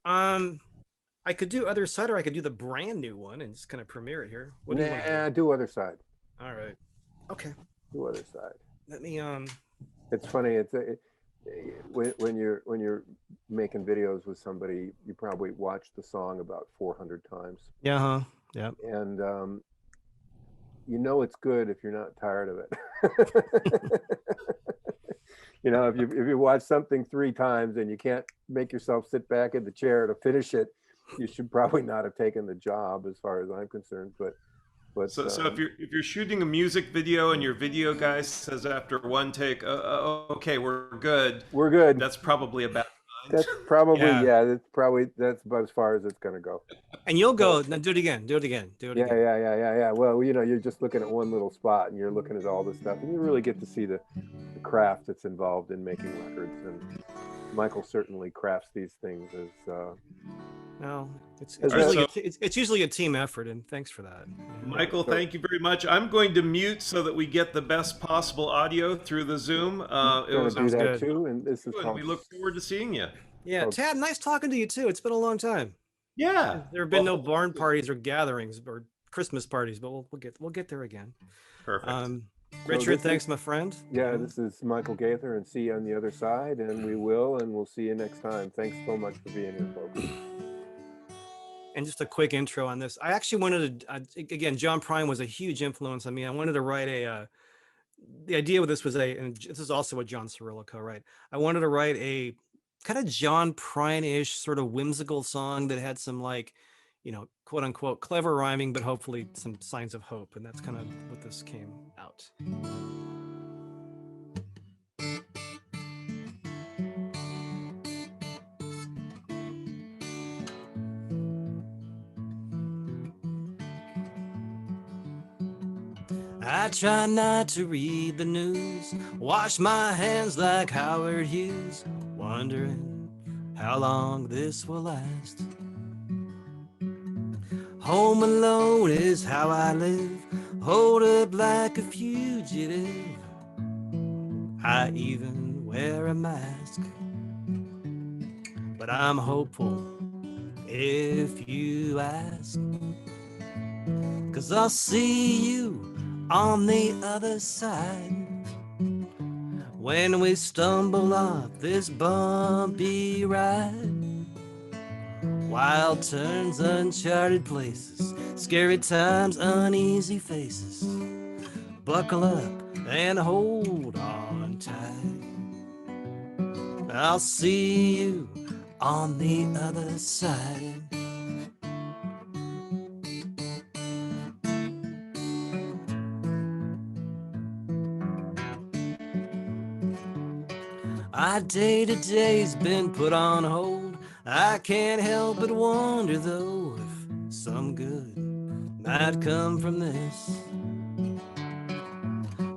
I could do Other Side, or I could do the brand new one and just kind of premiere it here. What do you want to do Other Side. All right. Okay. Do Other Side. Let me It's funny. when you're making videos with somebody, you probably watch the song about 400 times, Yeah, huh? Yeah. and you know it's good if you're not tired of it. You know, if you watch something 3 times and you can't make yourself sit back in the chair to finish it, you should probably not have taken the job, as far as I'm concerned. But So if you're shooting a music video and your video guy says after one take, okay, we're good, we're good. that's probably a bad sign. That's probably, Yeah. yeah. That's about as far as it's gonna go. And you'll go, now do it again, do it again, do it Yeah, again. yeah. Well, you know, you're just looking at one little spot, and you're looking at all this stuff, and you really get to see the craft that's involved in making records. And Michael certainly crafts these things as. No, it's Is usually that- it's usually a team effort, and thanks for that. Yeah. Michael, thank you very much. I'm going to mute so that we get the best possible audio through the Zoom. It Gonna was do that good. too, and this is and called. we look forward to seeing you. Yeah, Tad, nice talking to you too. It's been a long time. Yeah. There have been no barn parties or gatherings or Christmas parties, but we'll get there again. Perfect. Richard, this thanks, is- my friend. Yeah, this is Michael Gaither, and see you on the other side, and we'll see you next time. Thanks so much for being here, folks. And just a quick intro on this. I actually wanted to, again, John Prine was a huge influence on me. I wanted to write the idea with this was and this is also a John Cirillo co-write. I wanted to write a kind of John Prine-ish sort of whimsical song that had some, like, you know, quote unquote clever rhyming, but hopefully some signs of hope. And that's kind of what this came out. I try not to read the news, wash my hands like Howard Hughes, wondering how long this will last. Home alone is how I live, hold up like a fugitive. I even wear a mask, but I'm hopeful if you ask, 'cause I'll see you on the other side when we stumble off this bumpy ride. Wild turns, uncharted places, scary times, uneasy faces. Buckle up and hold on tight. I'll see you on the other side. My day-to-day's been put on hold. I can't help but wonder, though, if some good might come from this.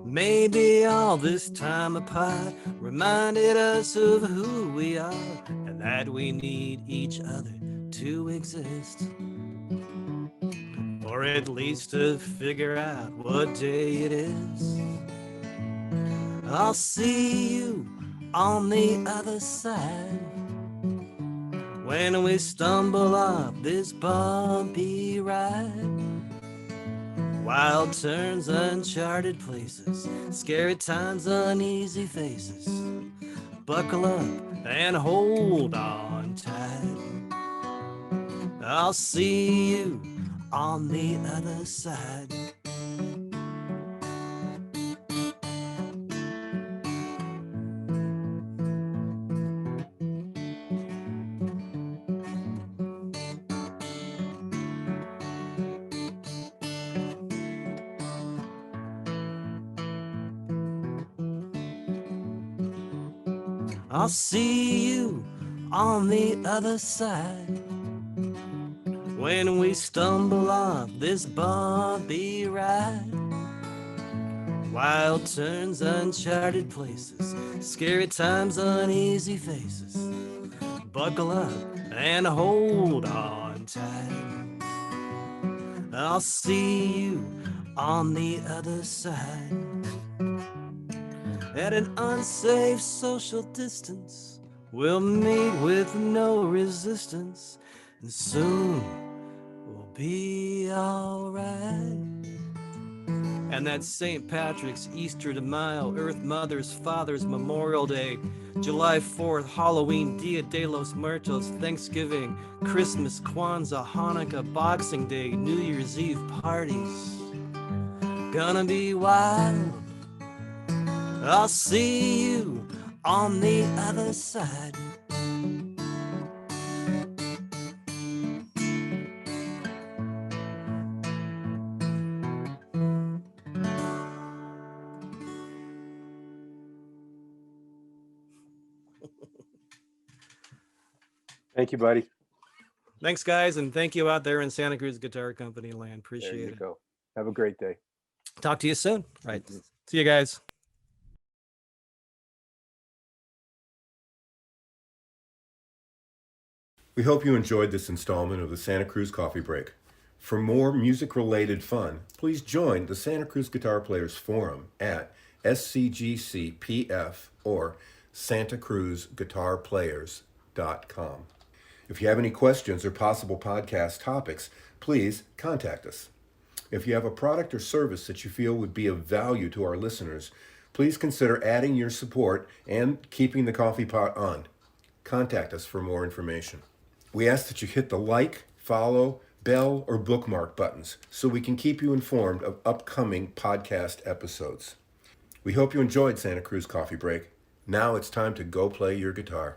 Maybe all this time apart reminded us of who we are and that we need each other to exist. Or at least to figure out what day it is. I'll see you on the other side when we stumble off this bumpy ride. Wild turns, uncharted places, scary times, uneasy faces. Buckle up and hold on tight. I'll see you on the other side. I'll see you on the other side when we stumble off this bumpy ride. Wild turns, uncharted places, scary times, uneasy faces. Buckle up and hold on tight. I'll see you on the other side. At an unsafe social distance, we'll meet with no resistance, and soon we'll be alright. And that's St. Patrick's, Easter de Mayo, Earth Mother's, Father's, Memorial Day, July 4th, Halloween, Dia de los Muertos, Thanksgiving, Christmas, Kwanzaa, Hanukkah, Boxing Day, New Year's Eve parties. Gonna be wild. I'll see you on the other side. Thank you, buddy. Thanks, guys, and thank you out there in Santa Cruz Guitar Company land. There Appreciate you it. go. Have a great day. Talk to you soon. Right. Mhm. See you guys. We hope you enjoyed this installment of the Santa Cruz Coffee Break. For more music-related fun, please join the Santa Cruz Guitar Players Forum at SCGCPF or santacruzguitarplayers.com. If you have any questions or possible podcast topics, please contact us. If you have a product or service that you feel would be of value to our listeners, please consider adding your support and keeping the coffee pot on. Contact us for more information. We ask that you hit the like, follow, bell, or bookmark buttons so we can keep you informed of upcoming podcast episodes. We hope you enjoyed Santa Cruz Coffee Break. Now it's time to go play your guitar.